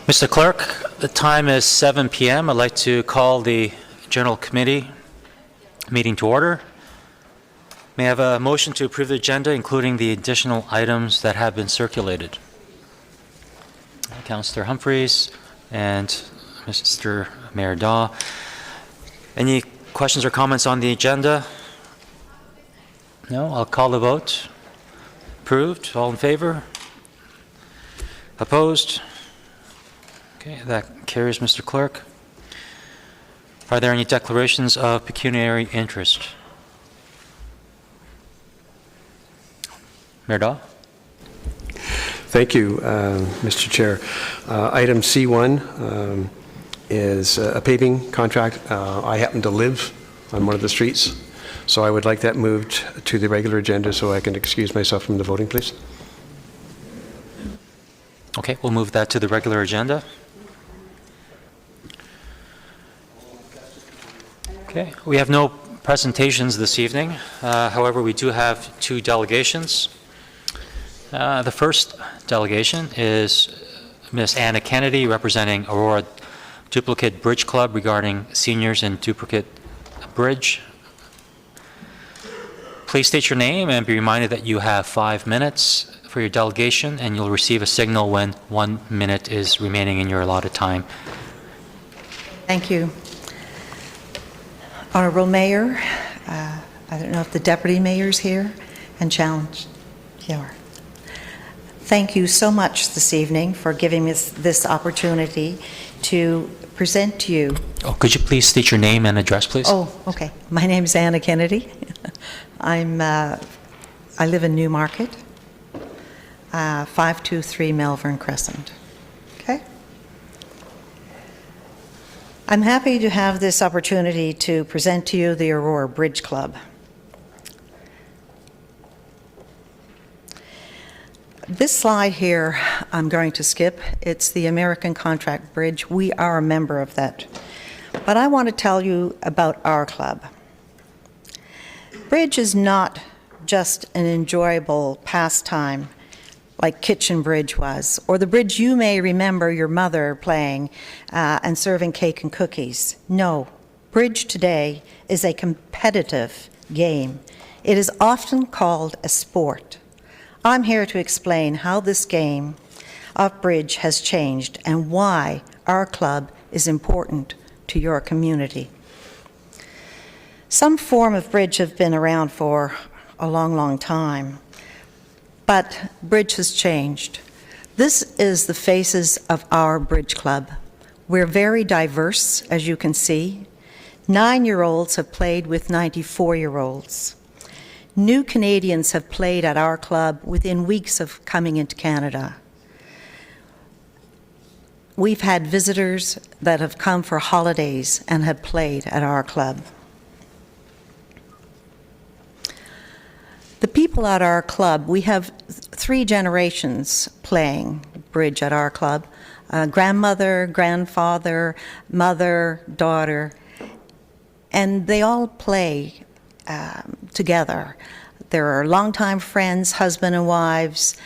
Mr. Clerk, the time is 7 p.m. I'd like to call the General Committee meeting to order. May I have a motion to approve the agenda, including the additional items that have been circulated? Councillor Humphreys and Mr. Mayor Daw. Any questions or comments on the agenda? No? I'll call the vote. Approved? All in favor? Opposed? Okay, that carries, Mr. Clerk. Are there any declarations of pecuniary interest? Mayor Daw? Thank you, Mr. Chair. Item C1 is a paving contract. I happen to live on one of the streets, so I would like that moved to the regular agenda so I can excuse myself from the voting, please. Okay, we'll move that to the regular agenda. Okay, we have no presentations this evening. However, we do have two delegations. The first delegation is Ms. Anna Kennedy, representing Aurora Duplicate Bridge Club regarding seniors in Duplicate Bridge. Please state your name and be reminded that you have 5 minutes for your delegation, and you'll receive a signal when 1 minute is remaining in your allotted time. Thank you. Honorable Mayor, I don't know if the Deputy Mayor's here and challenge. You are. Thank you so much this evening for giving us this opportunity to present to you. Oh, could you please state your name and address, please? Oh, okay. My name is Anna Kennedy. I live in Newmarket, 523 Melbourne Crescent. Okay. I'm happy to have this opportunity to present to you the Aurora Bridge Club. This slide here, I'm going to skip. It's the American Contract Bridge. We are a member of that. But I want to tell you about our club. Bridge is not just an enjoyable pastime like Kitchen Bridge was, or the bridge you may remember your mother playing and serving cake and cookies. No, bridge today is a competitive game. It is often called a sport. I'm here to explain how this game of bridge has changed and why our club is important to your community. Some form of bridge have been around for a long, long time, but bridge has changed. This is the faces of our bridge club. We're very diverse, as you can see. 9-year-olds have played with 94-year-olds. New Canadians have played at our club within weeks of coming into Canada. We've had visitors that have come for holidays and have played at our club. The people at our club, we have 3 generations playing bridge at our club. Grandmother, grandfather, mother, daughter, and they all play together. There are longtime friends, husband and wives.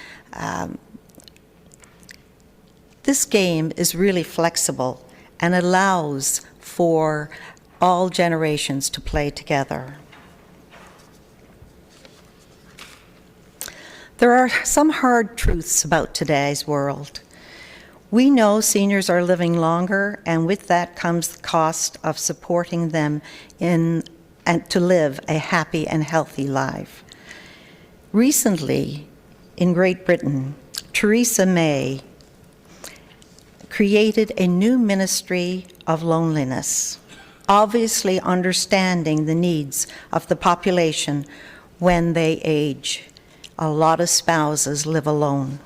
This game is really flexible and allows for all generations to play together. There are some hard truths about today's world. We know seniors are living longer, and with that comes the cost of supporting them and to live a happy and healthy life. Recently, in Great Britain, Theresa May created a new ministry of loneliness, obviously understanding the needs of the population when they age. A lot of spouses live alone.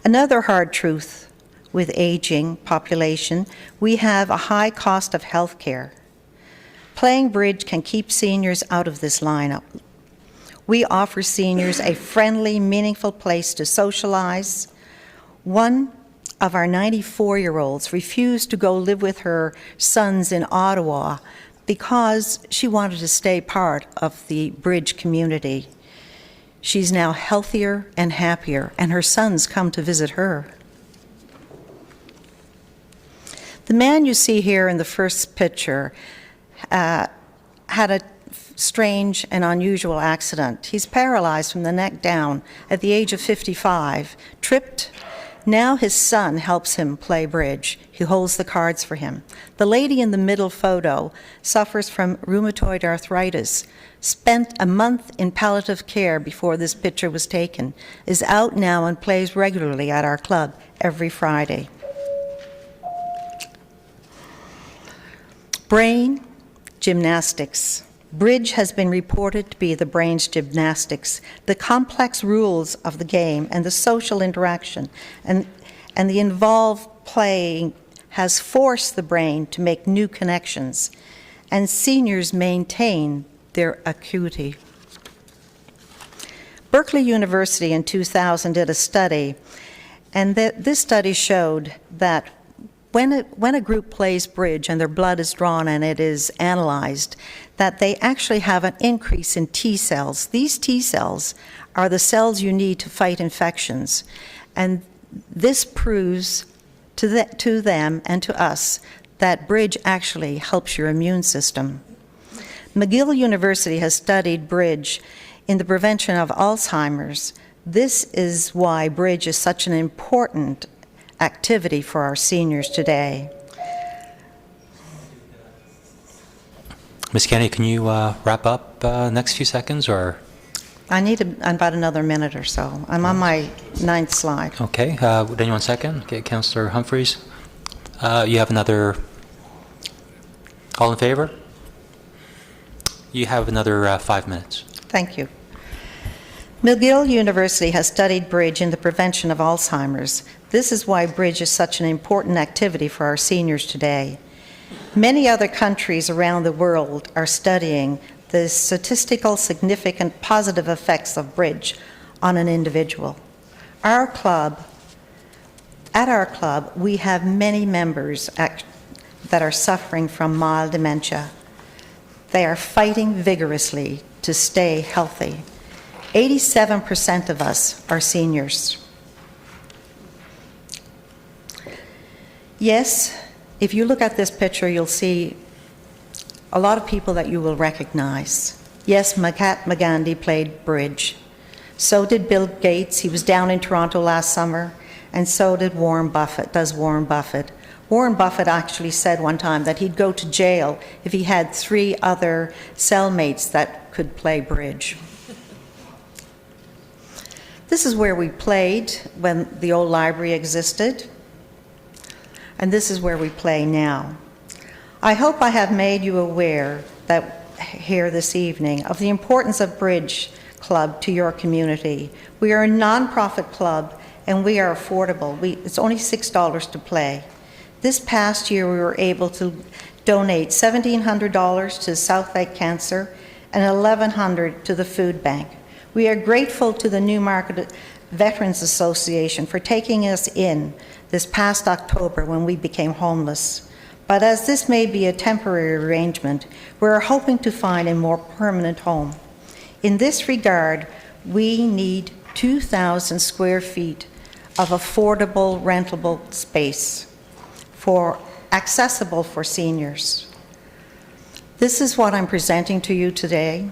Another hard truth with aging population, we have a high cost of health care. Playing bridge can keep seniors out of this lineup. We offer seniors a friendly, meaningful place to socialize. One of our 94-year-olds refused to go live with her sons in Ottawa because she wanted to stay part of the bridge community. She's now healthier and happier, and her sons come to visit her. The man you see here in the first picture had a strange and unusual accident. He's paralyzed from the neck down at the age of 55, tripped. Now his son helps him play bridge. He holds the cards for him. The lady in the middle photo suffers from rheumatoid arthritis, spent a month in palliative care before this picture was taken, is out now and plays regularly at our club every Friday. Brain gymnastics. Bridge has been reported to be the brain's gymnastics, the complex rules of the game and the social interaction and the involved playing has forced the brain to make new connections, and seniors maintain their acuity. Berkeley University in 2000 did a study, and this study showed that when a group plays bridge and their blood is drawn and it is analyzed, that they actually have an increase in T cells. These T cells are the cells you need to fight infections. And this proves to them and to us that bridge actually helps your immune system. McGill University has studied bridge in the prevention of Alzheimer's. This is why bridge is such an important activity for our seniors today. Ms. Kennedy, can you wrap up next few seconds, or? I need about another minute or so. I'm on my 9th slide. Okay, would anyone second? Okay, Councillor Humphreys. You have another, all in favor? You have another 5 minutes. Thank you. McGill University has studied bridge in the prevention of Alzheimer's. This is why bridge is such an important activity for our seniors today. Many other countries around the world are studying the statistical significant positive effects of bridge on an individual. At our club, we have many members that are suffering from mild dementia. They are fighting vigorously to stay healthy. 87% of us are seniors. Yes, if you look at this picture, you'll see a lot of people that you will recognize. Yes, Mahatma Gandhi played bridge. So did Bill Gates. He was down in Toronto last summer. And so did Warren Buffett, Warren Buffett. Warren Buffett actually said one time that he'd go to jail if he had 3 other cellmates that could play bridge. This is where we played when the old library existed, and this is where we play now. I hope I have made you aware that here this evening of the importance of Bridge Club to your community. We are a non-profit club and we are affordable. It's only $6 to play. This past year we were able to donate $1,700 to South Lake Cancer and $1,100 to the food bank. We are grateful to the Newmarket Veterans Association for taking us in this past October when we became homeless. But as this may be a temporary arrangement, we're hoping to find a more permanent home. In this regard, we need 2,000 square feet of affordable rentable space accessible for seniors. This is what I'm presenting to you today,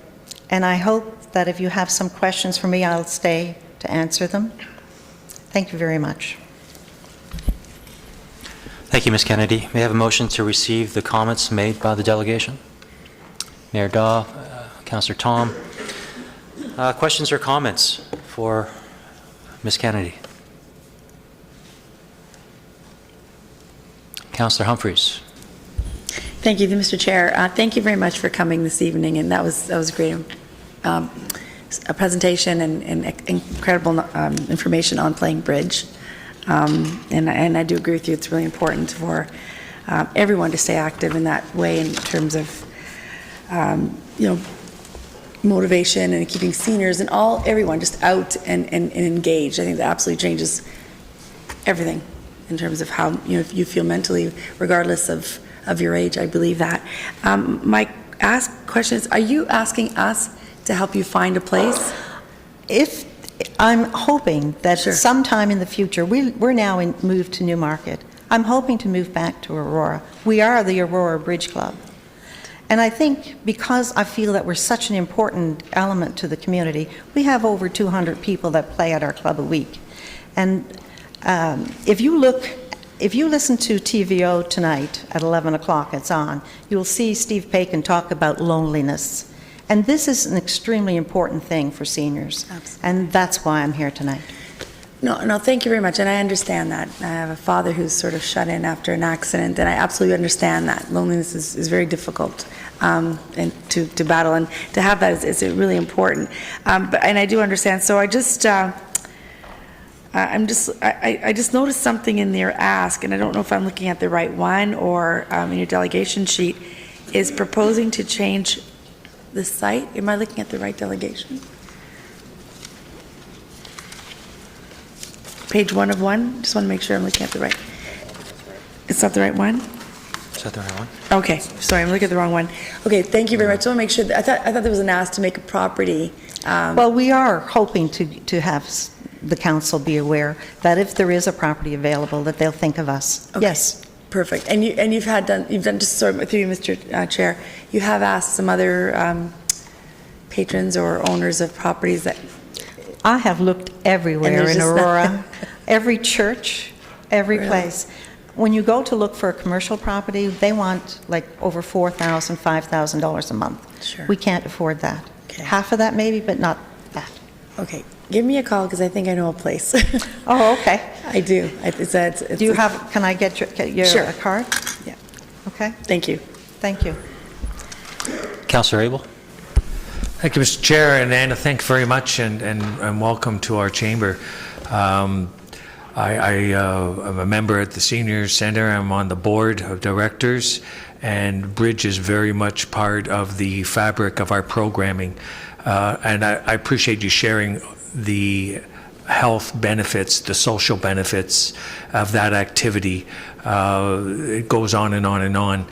and I hope that if you have some questions for me, I'll stay to answer them. Thank you very much. Thank you, Ms. Kennedy. May I have a motion to receive the comments made by the delegation? Mayor Daw, Councillor Tom. Questions or comments for Ms. Kennedy? Councillor Humphreys. Thank you, Mr. Chair. Thank you very much for coming this evening, and that was a great a presentation and incredible information on playing bridge. And I do agree with you. It's really important for everyone to stay active in that way in terms of motivation and keeping seniors and everyone just out and engaged. I think that absolutely changes everything in terms of how you feel mentally, regardless of your age. I believe that. My question is, are you asking us to help you find a place? if, I'm hoping that Sure. sometime in the future, we're now moved to Newmarket. I'm hoping to move back to Aurora. We are the Aurora Bridge Club. And I think because I feel that we're such an important element to the community, we have over 200 people that play at our club a week. And if you listen to TVO tonight at 11 o'clock, it's on, you'll see Steve Paikin talk about loneliness. And this is an extremely important thing for seniors. Absolutely. And that's why I'm here tonight. No, thank you very much, and I understand that. I have a father who's sort of shut in after an accident, and I absolutely understand that. Loneliness is very difficult and to battle, and to have that is really important. And I do understand. So I just noticed something in their ask, and I don't know if I'm looking at the right one or in your delegation sheet, is proposing to change the site. Am I looking at the right delegation? Page 1 of 1? Just want to make sure I'm looking at the right. It's not the right one? Is that the right one? Okay, sorry, I'm looking at the wrong one. Okay, thank you very much. I want to make sure, I thought there was an ask to make a property. Well, we are hoping to have the council be aware that if there is a property available, that they'll think of us. Okay, Yes. perfect. And you've done, just sort through you, Mr. Chair, you have asked some other patrons or owners of properties that, I have looked everywhere And in there's just Aurora, every church, every Really? place. When you go to look for a commercial property, they want like over $4,000, $5,000 a month. Sure. We can't afford that. Okay. Half of that maybe, but not that. okay, give me a call because I think I know a place. Oh, okay. I do. It's Do you have, can I get your Sure. card? Yeah, Okay, thank you. thank you. Councillor Abel? Thank you, Mr. Chair, and Anna, thanks very much, and welcome to our chamber. I'm a member at the Senior Center. I'm on the board of directors, and Bridge is very much part of the fabric of our programming. And I appreciate you sharing the health benefits, the social benefits of that activity. It goes on and on and on.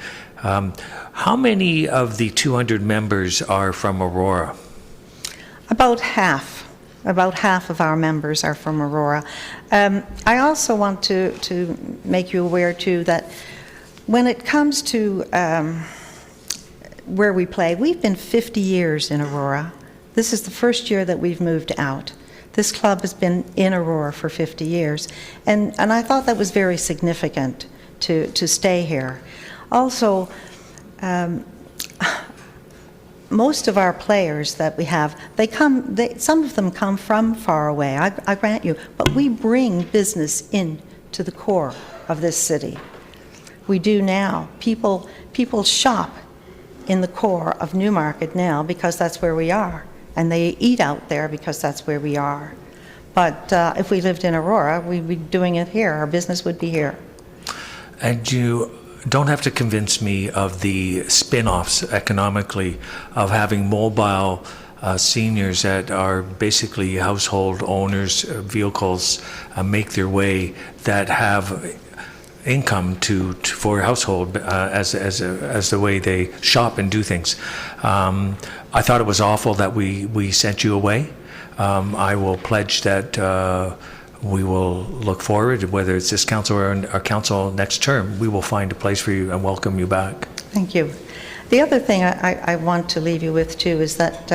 How many of the 200 members are from Aurora? About half of our members are from Aurora. I also want to make you aware, too, that when it comes to where we play, we've been 50 years in Aurora. This is the first year that we've moved out. This club has been in Aurora for 50 years, and I thought that was very significant to stay here. Also, most of our players that we have, some of them come from far away, I grant you, but we bring business in to the core of this city. We do now. People shop in the core of Newmarket now because that's where we are, and they eat out there because that's where we are. But if we lived in Aurora, we'd be doing it here. Our business would be here. And you don't have to convince me of the spin-offs economically of having mobile seniors that are basically household owners, vehicles make their way, that have income for a household as the way they shop and do things. I thought it was awful that we sent you away. I will pledge that we will look forward, whether it's this council or our council next term, we will find a place for you and welcome you back. Thank you. The other thing I want to leave you with, too, is that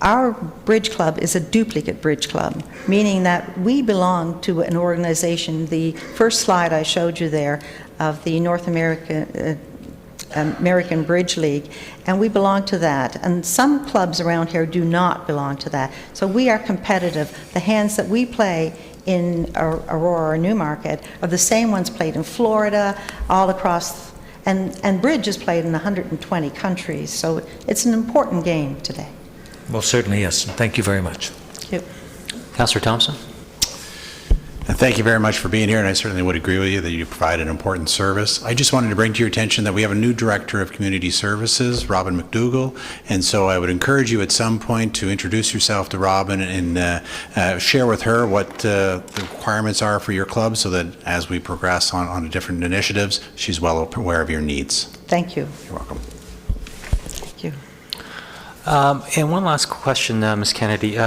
our bridge club is a duplicate bridge club, meaning that we belong to an organization. The first slide I showed you there of the North American Bridge League, and we belong to that. And some clubs around here do not belong to that. So we are competitive. The hands that we play in Aurora or Newmarket are the same ones played in Florida, all across, and bridge is played in 120 countries. So it's an important game today. Well, certainly, yes. Thank you very much. Thank you. Councillor Thompson? Thank you very much for being here, and I certainly would agree with you that you provide an important service. I just wanted to bring to your attention that we have a new Director of Community Services, Robin McDougall, and so I would encourage you at some point to introduce yourself to Robin and share with her what the requirements are for your club so that as we progress on the different initiatives, she's well aware of your needs. Thank you. You're welcome. Thank you. And one last question, Ms. Kennedy.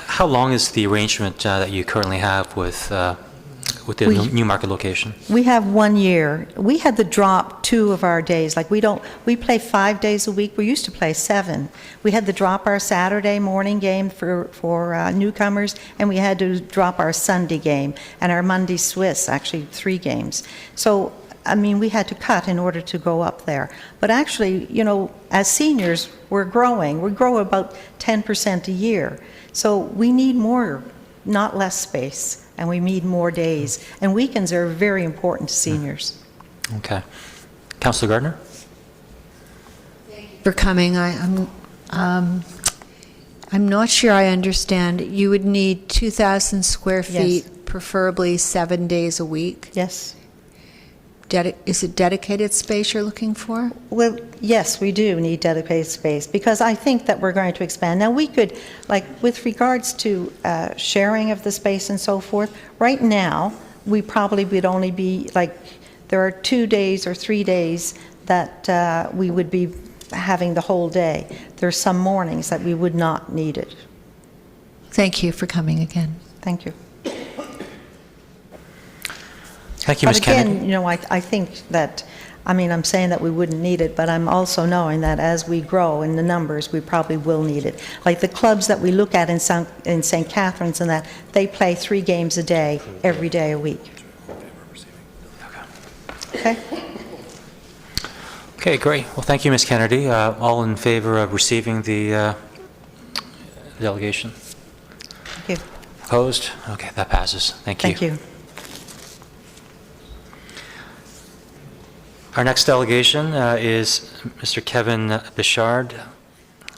How long is the arrangement that you currently have with the Newmarket location? We have 1 year. We had to drop 2 of our days. Like, we play 5 days a week. We used to play 7. We had to drop our Saturday morning game for newcomers, and we had to drop our Sunday game, and our Monday Swiss, actually 3 games. So, I mean, we had to cut in order to go up there. But actually, you know, as seniors, we're growing. We grow about 10% a year. So we need more, not less space, and we need more days. And weekends are very important to seniors. Okay. Councillor Gardner? For coming. I'm not sure I understand. You would need 2,000 square feet, Yes. preferably 7 days a week. Yes? Is it dedicated space you're looking for? Well, yes, we do need dedicated space, because I think that we're going to expand. Now, we could, like, with regards to sharing of the space and so forth, right now, we probably would only be, like, there are 2 days or 3 days that we would be having the whole day. There are some mornings that we would not need it. Thank you for coming again. Thank you. Thank you, Ms. But Kennedy. again, you know, I think that, I mean, I'm saying that we wouldn't need it, but I'm also knowing that as we grow in the numbers, we probably will need it. Like the clubs that we look at in St. Catharines and that, they play 3 games a day, every day a week. Okay? Okay, great. Well, thank you, Ms. Kennedy. All in favor of receiving the delegation? Thank you. Opposed? Okay, that passes. Thank you. Thank you. Our next delegation is Mr. Kevin Bichard,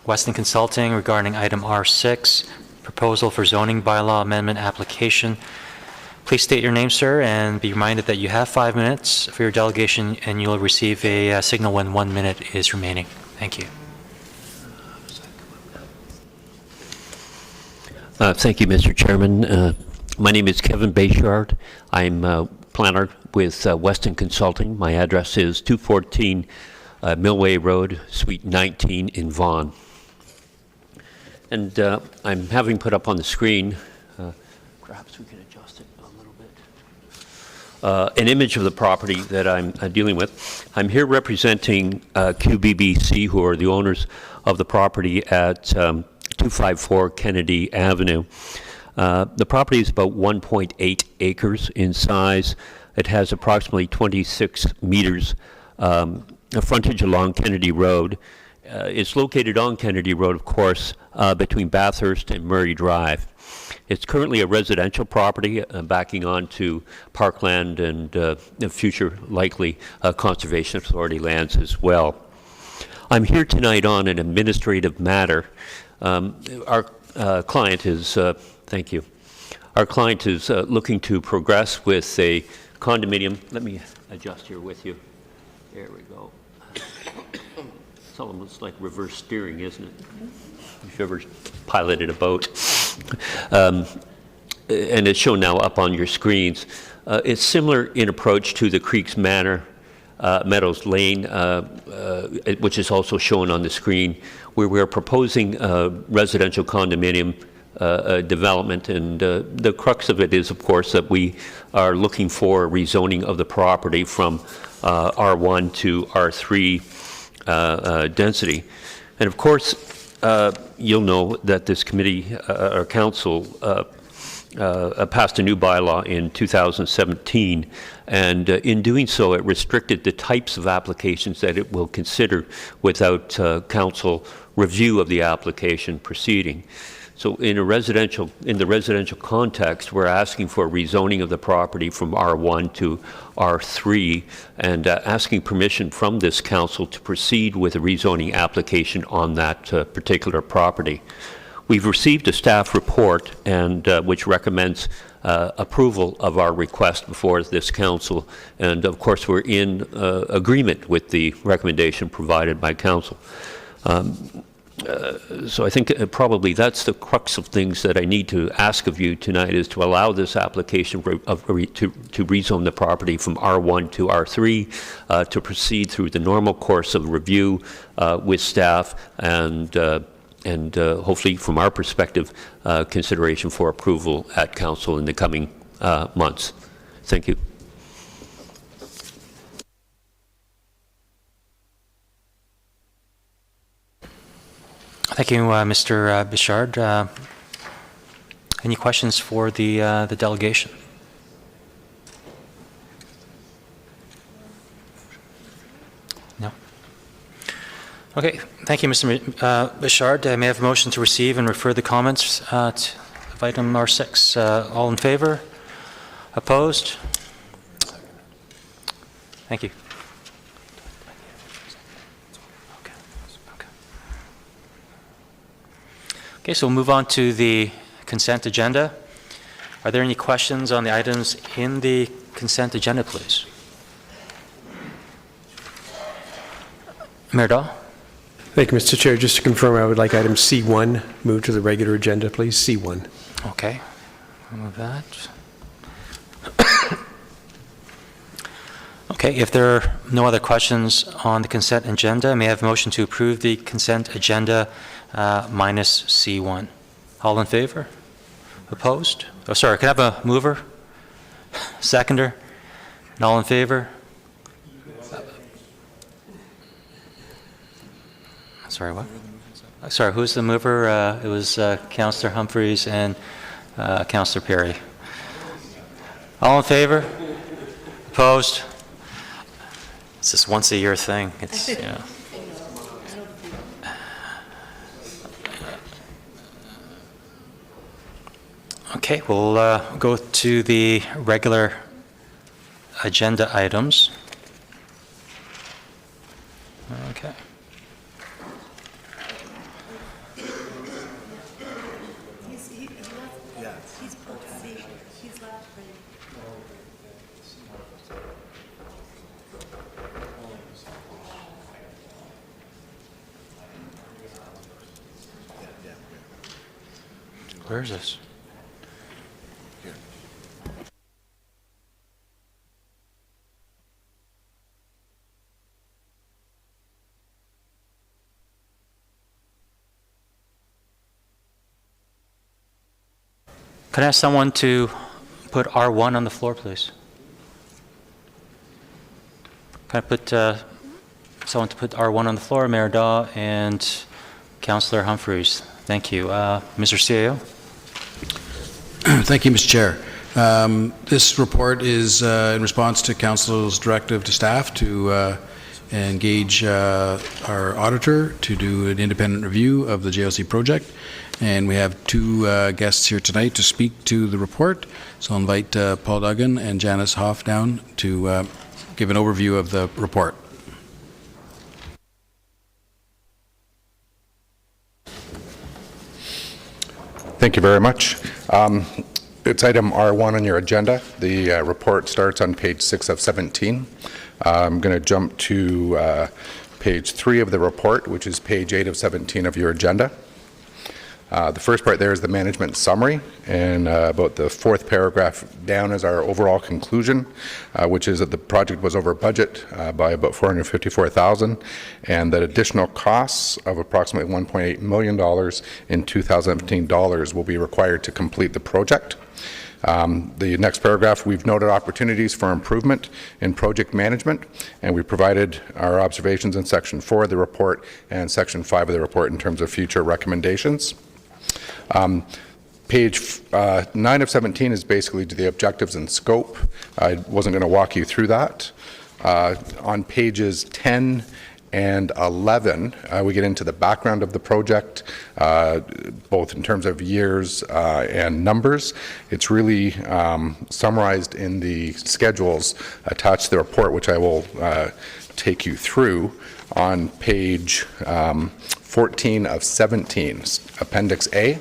Weston Consulting, regarding item R6, proposal for zoning bylaw amendment application. Please state your name, sir, and be reminded that you have 5 minutes for your delegation, and you'll receive a signal when 1 minute is remaining. Thank you. Thank you, Mr. Chairman. My name is Kevin Bichard. I'm a planner with Weston Consulting. My address is 214 Millway Road, Suite 19 in Vaughan. And I'm having put up on the screen, perhaps we can adjust it a little bit, an image of the property that I'm dealing with. I'm here representing QBBC, who are the owners of the property at 254 Kennedy Avenue. The property is about 1.8 acres in size. It has approximately 26 meters of frontage along Kennedy Road. It's located on Kennedy Road, of course, between Bathurst and Murray Drive. It's currently a residential property backing onto parkland and future likely Conservation Authority lands as well. I'm here tonight on an administrative matter. Our client is, thank you. Our client is looking to progress with a condominium. Let me adjust here with you. There we go. It's almost like reverse steering, isn't it? If you've ever piloted a boat. And it's shown now up on your screens. It's similar in approach to the Creeks Manor, Meadows Lane, which is also shown on the screen, where we're proposing a residential condominium development, and the crux of it is, of course, that we are looking for rezoning of the property from R1 to R3 density. And of course, you'll know that this committee or council passed a new bylaw in 2017, and in doing so, it restricted the types of applications that it will consider without council review of the application proceeding. So in the residential context, we're asking for rezoning of the property from R1 to R3 and asking permission from this council to proceed with a rezoning application on that particular property. We've received a staff report and which recommends approval of our request before this council, and of course we're in agreement with the recommendation provided by council. So I think probably that's the crux of things that I need to ask of you tonight, is to allow this application to rezone the property from R1 to R3, to proceed through the normal course of review with staff and and hopefully, from our perspective, consideration for approval at council in the coming months. Thank you. Thank you, Mr. Bichard. Any questions for the delegation? No? Okay, thank you, Mr. Bichard. May I have a motion to receive and refer the comments of item R6? All in favor? Opposed? Thank you. Okay, so we'll move on to the consent agenda. Are there any questions on the items in the consent agenda, please? Mayor Dahl? Thank you, Mr. Chair. Just to confirm, I would like item C1 moved to the regular agenda, please. C1. Okay, I'll move that. Okay, if there are no other questions on the consent agenda, may I have a motion to approve the consent agenda minus C1? All in favor? Opposed? Oh, sorry, can I have a mover? Seconder? And all in favor? Sorry, what? Sorry, who's the mover? It was Councillor Humphreys and Councillor Perry. All in favor? Opposed? It's this once a year thing. It's, you know. Okay, we'll go to the regular agenda items. Okay. Where is this? Can I ask someone to put R1 on the floor, please? Can I put someone to put R1 on the floor? Mayor Daw and Councillor Humphreys. Thank you. Mr. CAO? Thank you, Mr. Chair. This report is in response to Council's directive to staff to engage our auditor to do an independent review of the JLC project. And we have two guests here tonight to speak to the report. So I'll invite Paul Duggan and Janice Hoff down to give an overview of the report. Thank you very much. It's item R1 on your agenda. The report starts on page 6 of 17. I'm going to jump to page 3 of the report, which is page 8 of 17 of your agenda. The first part there is the management summary, and about the fourth paragraph down is our overall conclusion, which is that the project was over budget by about $454,000, and that additional costs of approximately $1.8 million in 2017 dollars will be required to complete the project. The next paragraph, we've noted opportunities for improvement in project management, and we provided our observations in section 4 of the report and section 5 of the report in terms of future recommendations. Page 9 of 17 is basically to the objectives and scope. I wasn't going to walk you through that. On pages 10 and 11, we get into the background of the project, both in terms of years and numbers. It's really summarized in the schedules attached to the report, which I will take you through. On page 14 of 17, Appendix A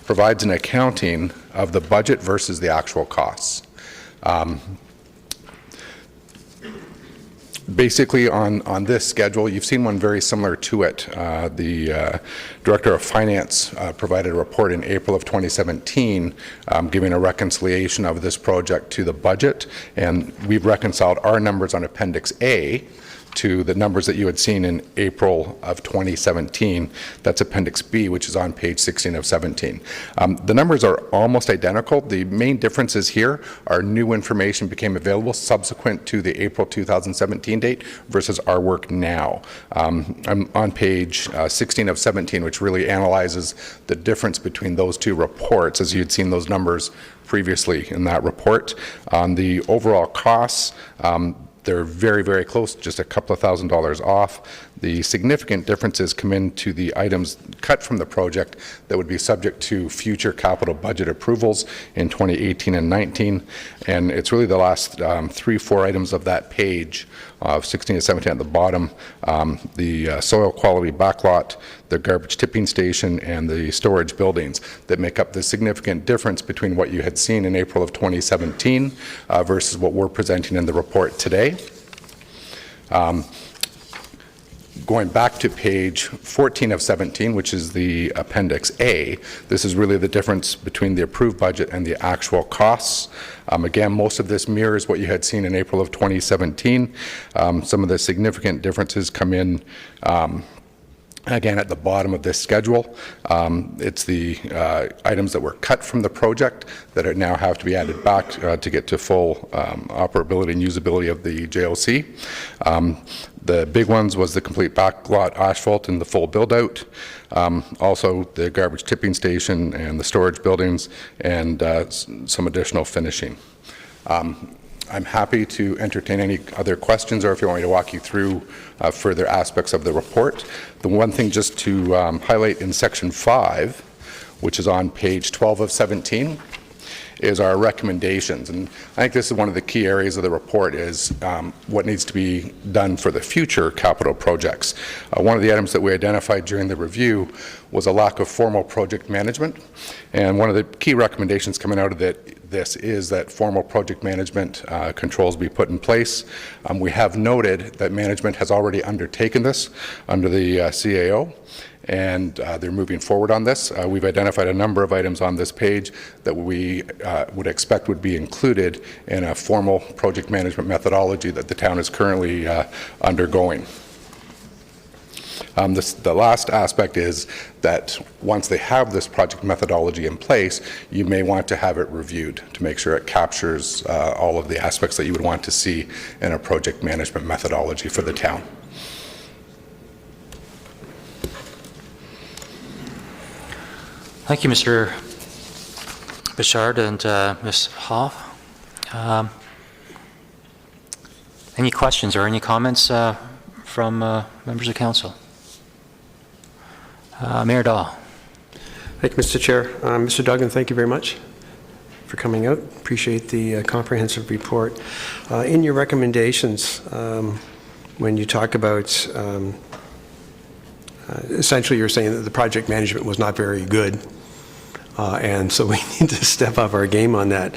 provides an accounting of the budget versus the actual costs. Basically, on this schedule, you've seen one very similar to it. The Director of Finance provided a report in April of 2017 giving a reconciliation of this project to the budget, and we've reconciled our numbers on Appendix A to the numbers that you had seen in April of 2017. That's Appendix B, which is on page 16 of 17. The numbers are almost identical. The main differences here are new information became available subsequent to the April 2017 date versus our work now. I'm on page 16 of 17, which really analyzes the difference between those two reports, as you'd seen those numbers previously in that report. On the overall costs, they're very, very close, just a couple of $1,000s off. The significant differences come into the items cut from the project that would be subject to future capital budget approvals in 2018 and 19. And it's really the last 3-4 items of that page of 16 to 17 at the bottom, the soil quality backlot, the garbage tipping station, and the storage buildings that make up the significant difference between what you had seen in April of 2017 versus what we're presenting in the report today. Going back to page 14 of 17, which is the Appendix A, this is really the difference between the approved budget and the actual costs. Again, most of this mirrors what you had seen in April of 2017. Some of the significant differences come in again at the bottom of this schedule. It's the items that were cut from the project that are now have to be added back to get to full operability and usability of the JOC. The big ones was the complete backlot asphalt and the full build-out. Also the garbage tipping station and the storage buildings, and some additional finishing. I'm happy to entertain any other questions, or if you want me to walk you through further aspects of the report. The one thing just to highlight in section 5, which is on page 12 of 17, is our recommendations. And I think this is one of the key areas of the report is what needs to be done for the future capital projects. One of the items that we identified during the review was a lack of formal project management. And one of the key recommendations coming out of this is that formal project management controls be put in place. We have noted that management has already undertaken this under the CAO, and they're moving forward on this. We've identified a number of items on this page that we would expect would be included in a formal project management methodology that the town is currently undergoing. The last aspect is that once they have this project methodology in place, you may want to have it reviewed to make sure it captures all of the aspects that you would want to see in a project management methodology for the town. Thank you, Mr. Bichard and Ms. Hoff. Any questions or any comments from members of council? Mayor Dahl. Thank you, Mr. Chair. Mr. Duggan, thank you very much for coming out. Appreciate the comprehensive report. In your recommendations, when you talk about essentially you're saying that the project management was not very good, and so we need to step up our game on that.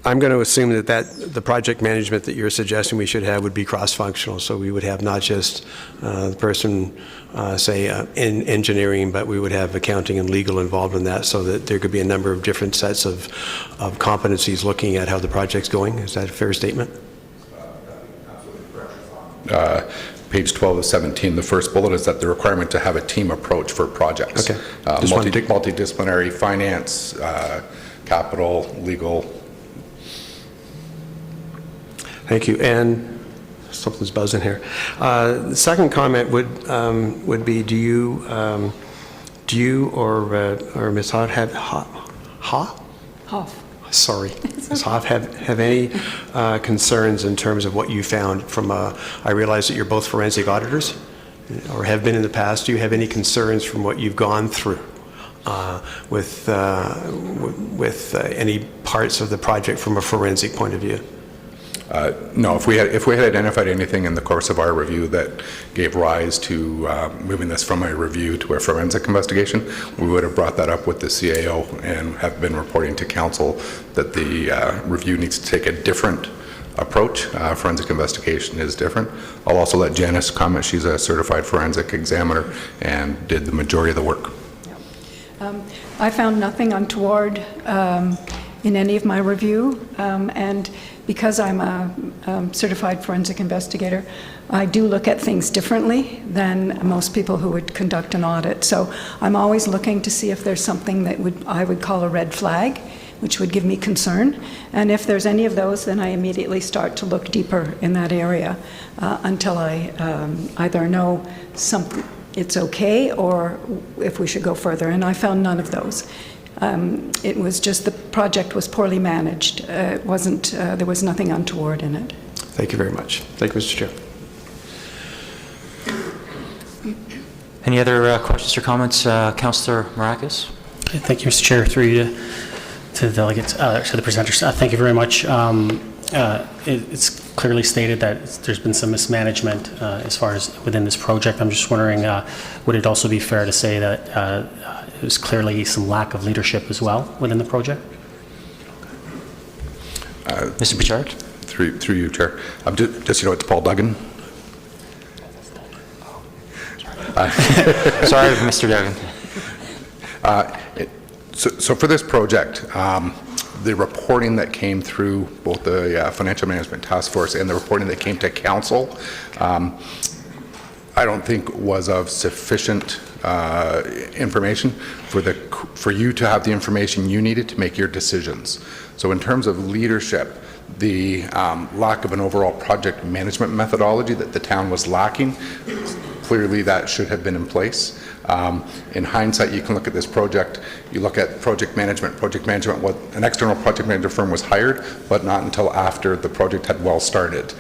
I'm going to assume that the project management that you're suggesting we should have would be cross-functional, so we would have not just the person, say, in engineering, but we would have accounting and legal involved in that, so that there could be a number of different sets of competencies looking at how the project's going. Is that a fair statement? Page 12 of 17, the first bullet is that the requirement to have a team approach for projects. Okay. Multidisciplinary, finance, capital, legal. Thank you. And something's buzzing here. The second comment would be: do you or Ms. Hoff have Hoff. Sorry, Ms. Hoff, have any concerns in terms of what you found from? I realize that you're both forensic auditors, or have been in the past. Do you have any concerns from what you've gone through with any parts of the project from a forensic point of view? No, if we had identified anything in the course of our review that gave rise to moving this from a review to a forensic investigation, we would have brought that up with the CAO and have been reporting to council that the review needs to take a different approach. Forensic investigation is different. I'll also let Janice comment. She's a certified forensic examiner and did the majority of the work. I found nothing untoward in any of my review, and because I'm a certified forensic investigator, I do look at things differently than most people who would conduct an audit. So I'm always looking to see if there's something that I would call a red flag, which would give me concern. And if there's any of those, then I immediately start to look deeper in that area until I either know it's okay or if we should go further. And I found none of those. It was just the project was poorly managed. It wasn't, there was nothing untoward in it. Thank you very much. Thank you, Mr. Chair. Any other questions or comments? Councillor Marakis? Thank you, Mr. Chair. Through you to the delegates, to the presenters. Thank you very much. It's clearly stated that there's been some mismanagement as far as within this project. I'm just wondering, would it also be fair to say that there's clearly some lack of leadership as well within the project? Mr. Bouchard? Through you, Chair. Just, it's Paul Duggan. Sorry, Mr. Duggan. So for this project, the reporting that came through both the Financial Management Task Force and the reporting that came to Council, I don't think was of sufficient information for you to have the information you needed to make your decisions. So in terms of leadership, the lack of an overall project management methodology that the town was lacking, clearly that should have been in place. In hindsight, you can look at this project, you look at project management, what an external project manager firm was hired, but not until after the project had well started.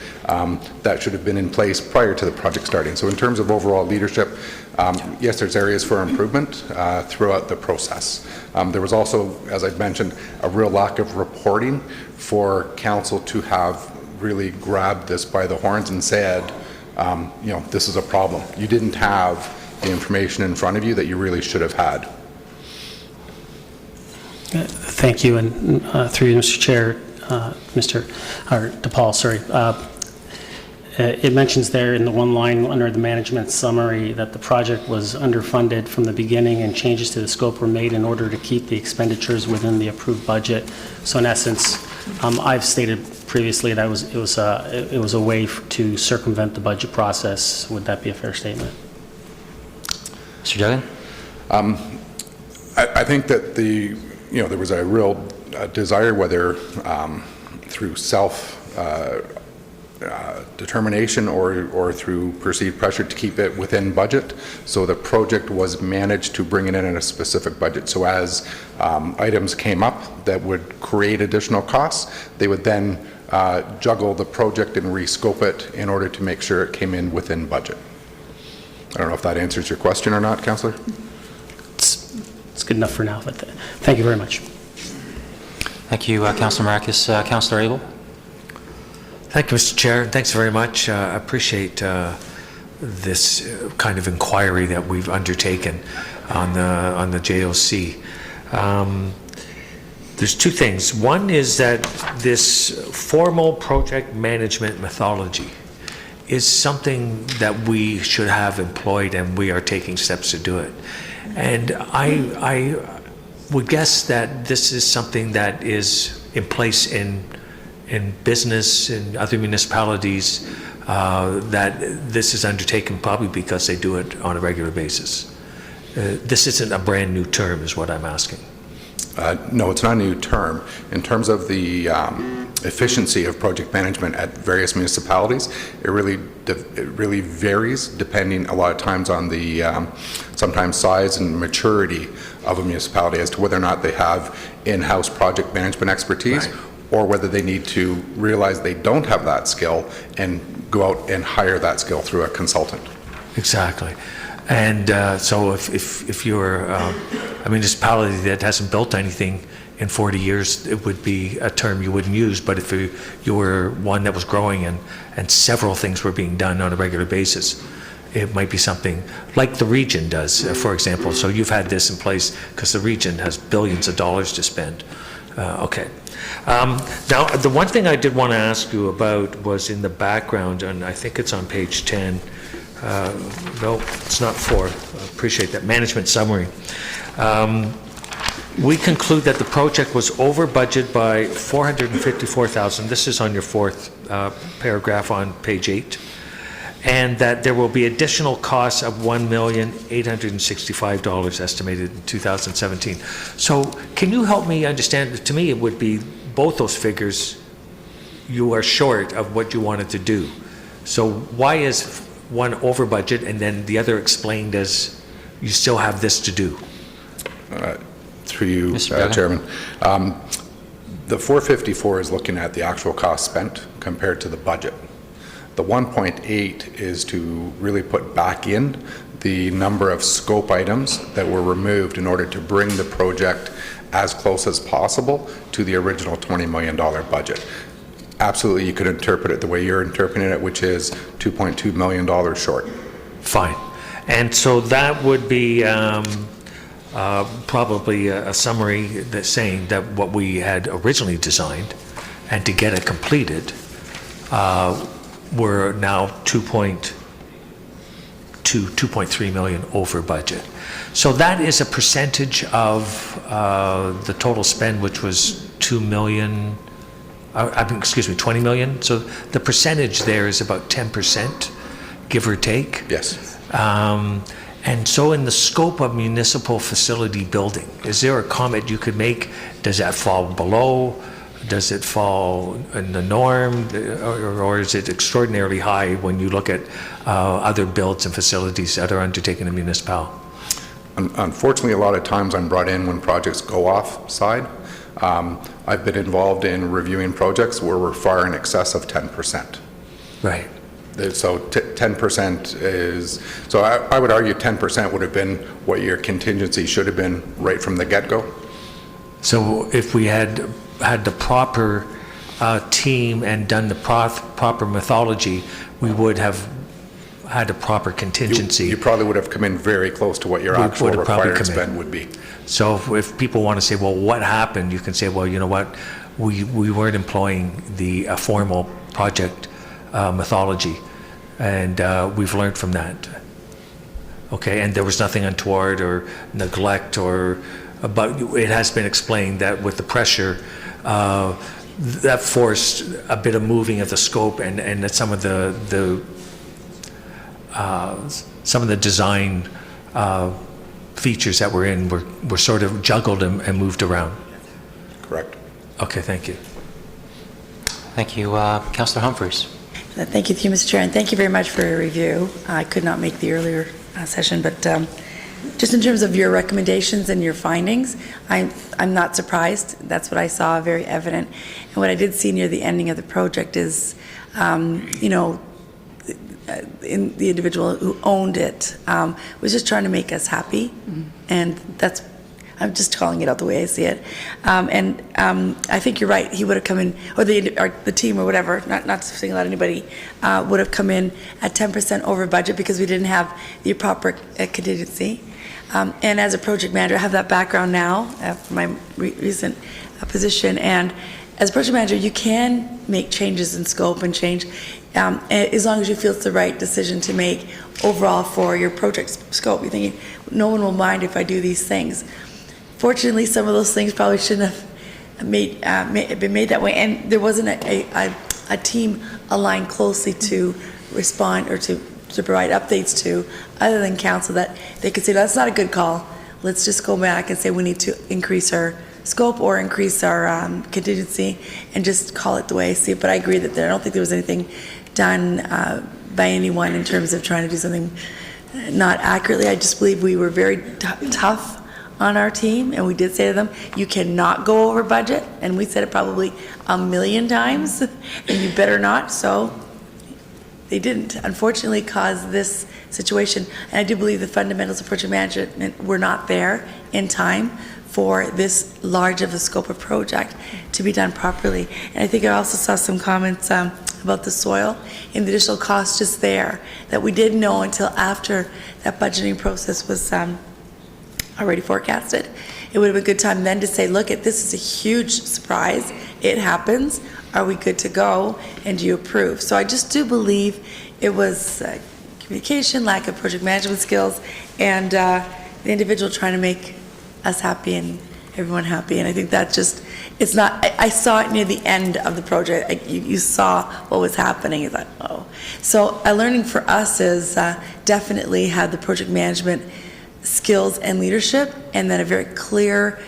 That should have been in place prior to the project starting. So in terms of overall leadership, yes, there's areas for improvement throughout the process. There was also, as I've mentioned, a real lack of reporting for council to have really grabbed this by the horns and said, this is a problem. You didn't have the information in front of you that you really should have had. Thank you, and through you, Mr. Chair, DePaul, sorry. It mentions there in the one line under the management summary that the project was underfunded from the beginning and changes to the scope were made in order to keep the expenditures within the approved budget. So in essence, I've stated previously that it was a way to circumvent the budget process. Would that be a fair statement? Mr. Duggan? I think that there was a real desire, whether through self determination or through perceived pressure, to keep it within budget. So the project was managed to bring it in a specific budget. So as items came up that would create additional costs, they would then juggle the project and rescope it in order to make sure it came in within budget. I don't know if that answers your question or not, Councillor. It's good enough for now, but thank you very much. Thank you, Councillor Marakis. Councillor Abel? Thank you, Mr. Chair. Thanks very much. I appreciate this kind of inquiry that we've undertaken on the JOC. There's two things. One is that this formal project management methodology is something that we should have employed, and we are taking steps to do it. And I would guess that this is something that is in place in business in other municipalities, that this is undertaken probably because they do it on a regular basis. This isn't a brand new term, is what I'm asking. No, it's not a new term. In terms of the efficiency of project management at various municipalities, it really varies depending a lot of times on the sometimes size and maturity of a municipality as to whether or not they have in-house project management expertise, right, or whether they need to realize they don't have that skill and go out and hire that skill through a consultant. Exactly. And so if you're a municipality that hasn't built anything in 40 years, it would be a term you wouldn't use. But if you were one that was growing and several things were being done on a regular basis, it might be something like the region does, for example. So you've had this in place because the region has billions of dollars to spend. Okay. Now, the one thing I did want to ask you about was in the background, and I think it's on page 10. No, it's not 4. I appreciate that. Management summary. we conclude that the project was over budget by $454,000. This is on your fourth paragraph on page 8. And that there will be additional costs of $1,865 estimated in 2017. So can you help me understand? To me, it would be both those figures you are short of what you wanted to do. So why is one over budget and then the other explained as you still have this to do? Through you, Mr. Duggan. Chairman. The 454 is looking at the actual cost spent compared to the budget. The 1.8 is to really put back in the number of scope items that were removed in order to bring the project as close as possible to the original $20 million budget. Absolutely, you could interpret it the way you're interpreting it, which is $2.2 million short. Fine. And so that would be probably a summary that's saying that what we had originally designed and to get it completed, we're now 2.3 million over budget. So that is a percentage of the total spend, which was 2 million, excuse me, 20 million. So the percentage there is about 10%, give or take. Yes. And so in the scope of municipal facility building, is there a comment you could make? Does that fall below? Does it fall in the norm? Or is it extraordinarily high when you look at other builds and facilities that are undertaken in municipal? Unfortunately, a lot of times I'm brought in when projects go offside. I've been involved in reviewing projects where we're far in excess of 10%. Right. So 10% is, so I would argue 10% would have been what your contingency should have been right from the get-go. So if we had the proper team and done the proper methodology, we would have had a proper contingency. You probably would have come in very close to what your actual required spend would be. So if people want to say, well, what happened? You can say, well, you know what? We weren't employing the formal project methodology, and we've learned from that. Okay, and there was nothing untoward or neglect but it has been explained that with the pressure, that forced a bit of moving of the scope and that some of the design features that were in were sort of juggled and moved around. Correct. Okay, thank you. Thank you. Councillor Humphreys. Thank you, Mr. Chair, and thank you very much for your review. I could not make the earlier session, but just in terms of your recommendations and your findings, I'm not surprised. That's what I saw, very evident. And what I did see near the ending of the project is, in the individual who owned it was just trying to make us happy, and that's, I'm just calling it out the way I see it. And I think you're right. He would have come in, or the team or whatever, not to single out anybody, would have come in at 10% over budget because we didn't have the proper contingency. And as a project manager, I have that background now from my recent position. And as a project manager, you can make changes in scope and change as long as you feel it's the right decision to make overall for your project scope. You're thinking, no one will mind if I do these things. Fortunately, some of those things probably shouldn't have been made that way, and there wasn't a team aligned closely to respond or to provide updates to, other than council, that they could say, that's not a good call. Let's just go back and say we need to increase our scope or increase our contingency and just call it the way I see it. But I agree that I don't think there was anything done by anyone in terms of trying to do something not accurately. I just believe we were very tough on our team, and we did say to them, you cannot go over budget, and we said it probably 1,000,000 times, and you better not. So they didn't, unfortunately, cause this situation. And I do believe the fundamentals of project management were not there in time for this large of a scope of project to be done properly. And I think I also saw some comments about the soil and the additional cost just there that we didn't know until after that budgeting process was already forecasted. It would have been a good time then to say, look, this is a huge surprise. It happens. Are we good to go? And do you approve? So I just do believe it was communication, lack of project management skills, and the individual trying to make us happy and everyone happy. And I think that just, it's not, I saw it near the end of the project. You saw what was happening. You thought, oh. So a learning for us is definitely have the project management skills and leadership, and then a very clear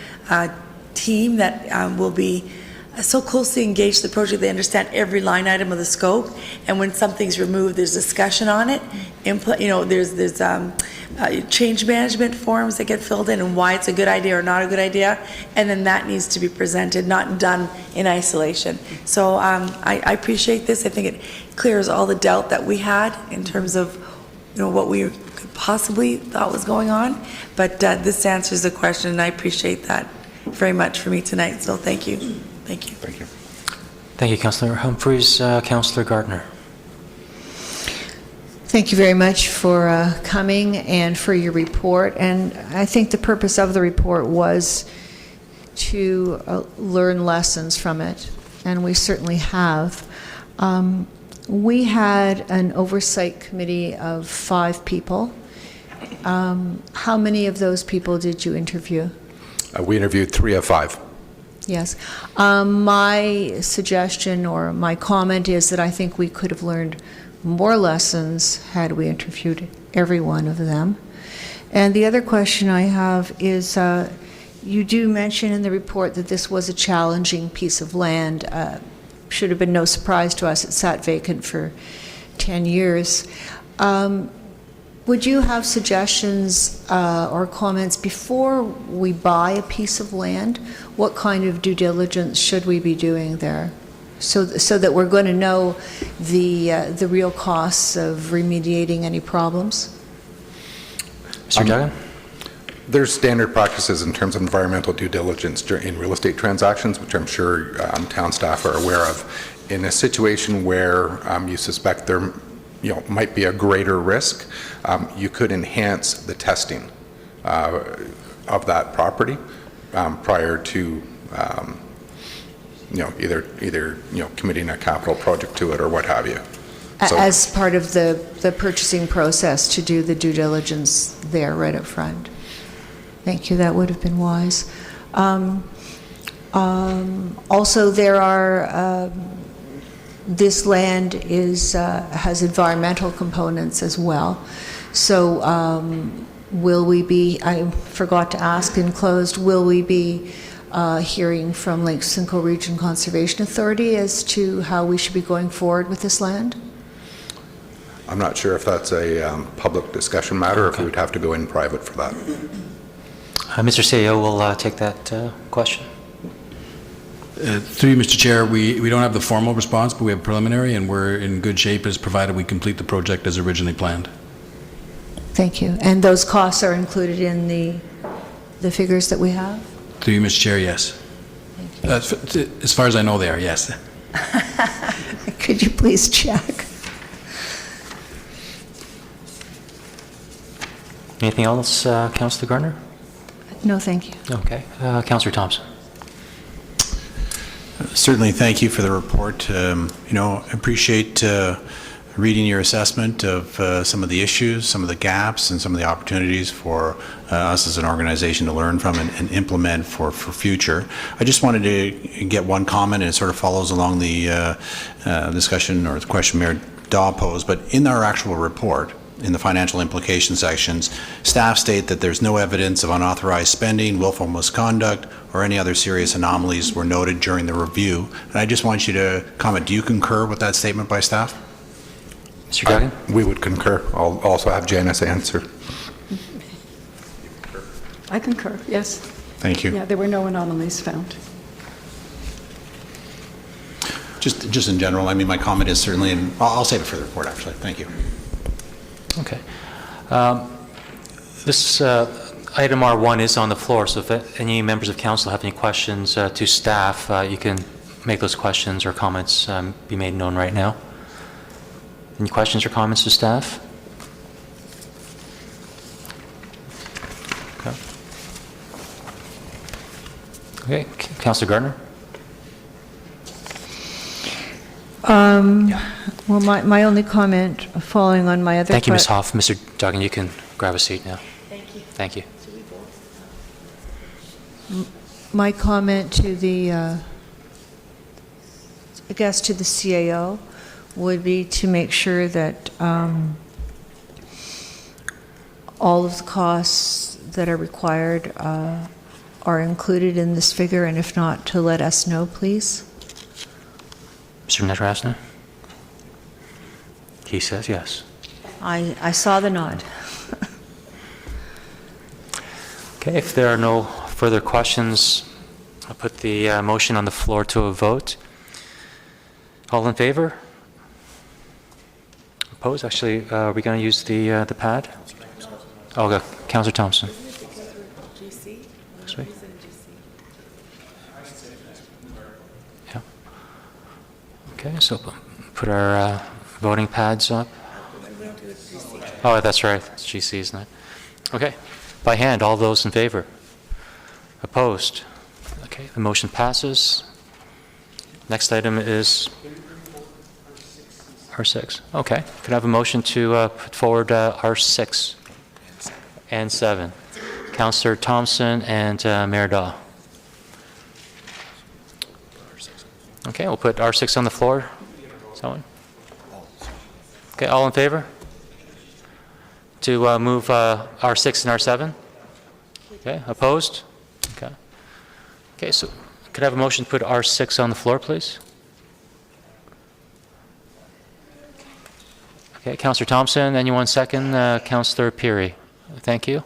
team that will be so closely engaged in the project. They understand every line item of the scope, and when something's removed, there's discussion on it. Input, there's change management forms that get filled in, and why it's a good idea or not a good idea, and then that needs to be presented, not done in isolation. So I appreciate this. I think it clears all the doubt that we had in terms of what we could possibly thought was going on, but this answers the question, and I appreciate that very much for me tonight. So thank you. Thank you. Thank you. Thank you, Councillor Humphreys. Councillor Gardner. Thank you very much for coming and for your report. And I think the purpose of the report was to learn lessons from it, and we certainly have. We had an oversight committee of 5 people. How many of those people did you interview? We interviewed 3 of 5. Yes. My suggestion or my comment is that I think we could have learned more lessons had we interviewed every one of them. And the other question I have is, you do mention in the report that this was a challenging piece of land. Should have been no surprise to us. It sat vacant for 10 years. Would you have suggestions or comments before we buy a piece of land? What kind of due diligence should we be doing there, so that we're going to know the real costs of remediating any problems? Mr. Duggan? There's standard practices in terms of environmental due diligence in real estate transactions, which I'm sure town staff are aware of. In a situation where you suspect there might be a greater risk, you could enhance the testing of that property prior to either committing a capital project to it or what have you. So, as part of the purchasing process, to do the due diligence there right up front. Thank you, that would have been wise. Also, there are, this land has environmental components as well. So will we be, I forgot to ask in closed, will we be hearing from Lake Simcoe Region Conservation Authority as to how we should be going forward with this land? I'm not sure if that's a public discussion matter, or if we would have to go in private for that. Mr. CEO will take that question. Through you, Mr. Chair, we don't have the formal response, but we have preliminary, and we're in good shape as provided we complete the project as originally planned. Thank you. And those costs are included in the figures that we have? Through you, Mr. Chair, yes. As far as I know, they are, yes. Could you please check? Anything else, Councillor Gardner? No, thank you. Okay. Councillor Thompson. Certainly, thank you for the report. I appreciate reading your assessment of some of the issues, some of the gaps, and some of the opportunities for us as an organization to learn from and implement for future. I just wanted to get one comment, and it sort of follows along the discussion or the question Mayor Daw posed, but in our actual report, in the financial implication sections, staff state that there's no evidence of unauthorized spending, willful misconduct, or any other serious anomalies were noted during the review. And I just want you to comment, do you concur with that statement by staff? Mr. Duggan? We would concur. I'll also have Janice answer. I concur, yes. Thank you. Yeah, there were no anomalies found. Just in general, I mean, my comment is certainly, and I'll save it for the report, actually. Thank you. Okay. This item R1 is on the floor, so if any members of council have any questions to staff, you can make those questions or comments be made known right now. Any questions or comments to staff? Okay. Councillor Gardner? Well, my only comment, following on my other... Thank you, Ms. Hoff. Mr. Duggan, you can grab a seat now. Thank you. Thank you. my comment to the, I guess to the CAO would be to make sure that all of the costs that are required are included in this figure, and if not, to let us know, please. Mr. Netrasna? He says yes. I saw the nod. Okay, if there are no further questions, I'll put the motion on the floor to a vote. All in favor? Opposed? Actually, are we going to use the pad? Oh, okay. Councillor Thompson. Next week? Yeah. Okay, so put our voting pads up. Oh, that's right. It's GC, isn't it? Okay. By hand, all those in favor? Opposed? Okay, the motion passes. Next item is R6. Okay, could I have a motion to put forward R6 and 7? Councillor Thompson and Mayor Daw. Okay, we'll put R6 on the floor. Someone? Okay, all in favor? To move R6 and R7? Okay, opposed? Okay. Okay, so could I have a motion to put R6 on the floor, please? Okay, Councillor Thompson, anyone second? Councillor Peary. Thank you.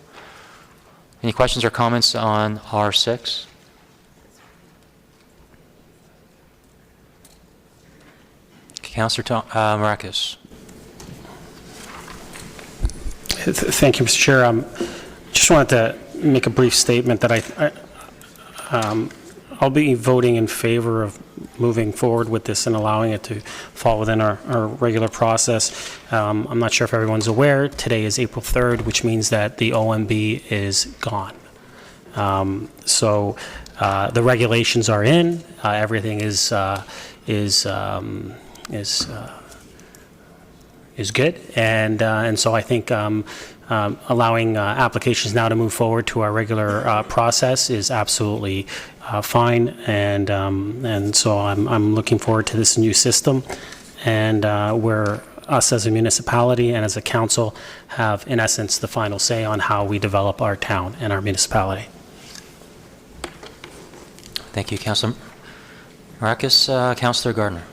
Any questions or comments on R6? Okay, Councillor Maracus. Thank you, Mr. Chair. Just wanted to make a brief statement that I'll be voting in favor of moving forward with this and allowing it to fall within our regular process. I'm not sure if everyone's aware, today is April 3rd, which means that the OMB is gone. So the regulations are in, everything is good, and so I think allowing applications now to move forward to our regular process is absolutely fine, and so I'm looking forward to this new system, and where us as a municipality and as a council have, in essence, the final say on how we develop our town and our municipality. Thank you, Councillor Maracus. Councillor Gardner.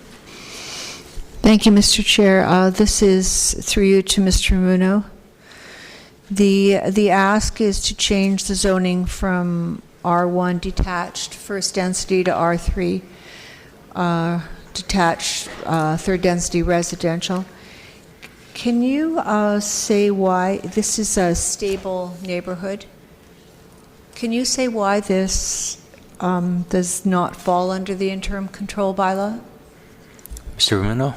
Thank you, Mr. Chair. This is through you to Mr. Muno. The ask is to change the zoning from R1 detached first density to R3 detached third density residential. Can you say why this is a stable neighborhood? Can you say why this does not fall under the interim control bylaw? Mr. Rumino.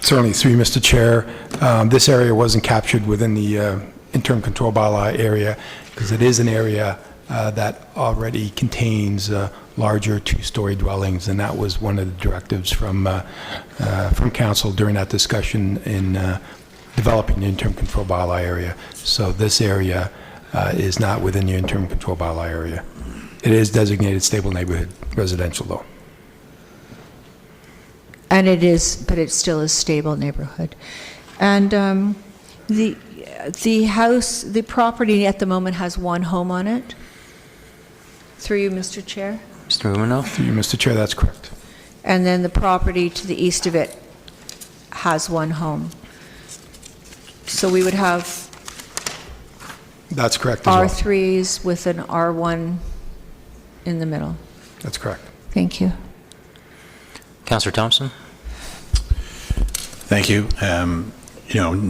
Certainly, through you, Mr. Chair. This area wasn't captured within the interim control bylaw area because it is an area that already contains larger two-story dwellings, and that was one of the directives from council during that discussion in developing the interim control bylaw area. So this area is not within the interim control bylaw area. It is designated stable neighborhood residential, though. And it is, but it still is stable neighborhood. And the house, the property at the moment has one home on it. Through you, Mr. Chair. Mr. Rumino. Through you, Mr. Chair, that's correct. And then the property to the east of it has one home. So we would have That's correct as well. R3s with an R1 in the middle. That's correct. Thank you. Councillor Thompson. Thank you.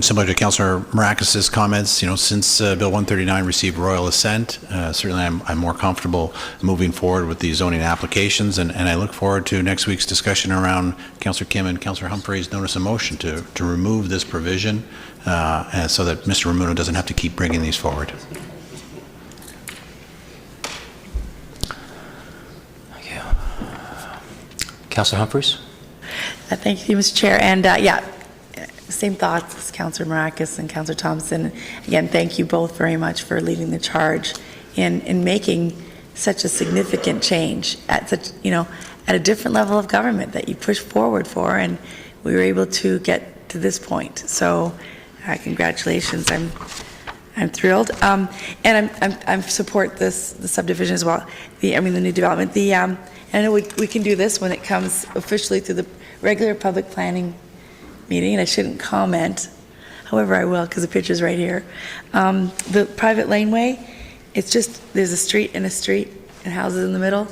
Similar to Councillor Maracus's comments, since Bill 139 received royal assent, certainly I'm more comfortable moving forward with the zoning applications, and I look forward to next week's discussion around Councillor Kim and Councillor Humphrey's notice of motion to remove this provision so that Mr. Ramuno doesn't have to keep bringing these forward. Thank you. Councillor Humphreys. Thank you, Mr. Chair. And same thoughts as Councillor Maracus and Councillor Thompson. Again, thank you both very much for leading the charge in making such a significant change at such, at a different level of government that you pushed forward for, and we were able to get to this point. So, congratulations! I'm thrilled, and I support the subdivision as well. The new development. And I know we can do this when it comes officially through the regular public planning meeting, and I shouldn't comment. However, I will because the picture's right here. The private laneway, it's just there's a street and houses in the middle.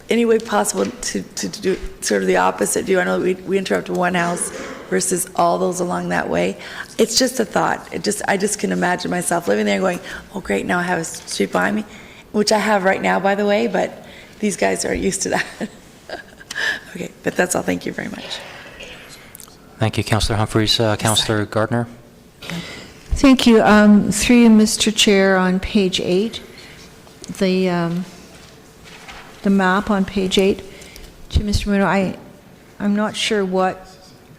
Any way possible to do sort of the opposite view? I know we interrupt one house versus all those along that way. It's just a thought. I just can imagine myself living there and going, oh great, now I have a street behind me, which I have right now, by the way, but these guys are used to that. Okay, but that's all. Thank you very much. Thank you, Councillor Humphreys. Councillor Gardner? Thank you. Through you, Mr. Chair, on page 8, the map on page 8, to Mr. Muno, I'm not sure what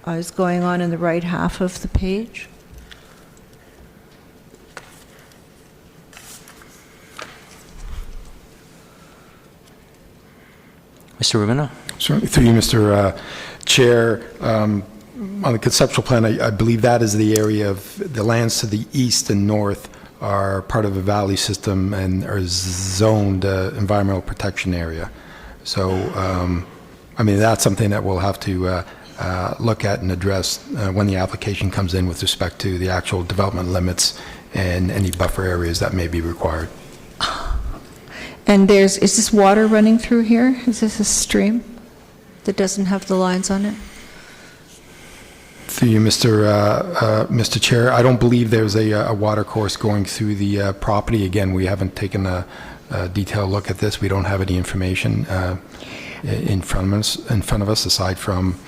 is going on in the right half of the page. Mr. Rubino? Certainly, through you, Mr. Chair, on the conceptual plan, I believe that is the area of the lands to the east and north are part of a valley system and are zoned environmental protection area. So, that's something that we'll have to look at and address when the application comes in with respect to the actual development limits and any buffer areas that may be required. And is this water running through here? Is this a stream that doesn't have the lines on it? Through you, Mr. Chair, I don't believe there's a water course going through the property. Again, we haven't taken a detailed look at this. We don't have any information in front of us aside from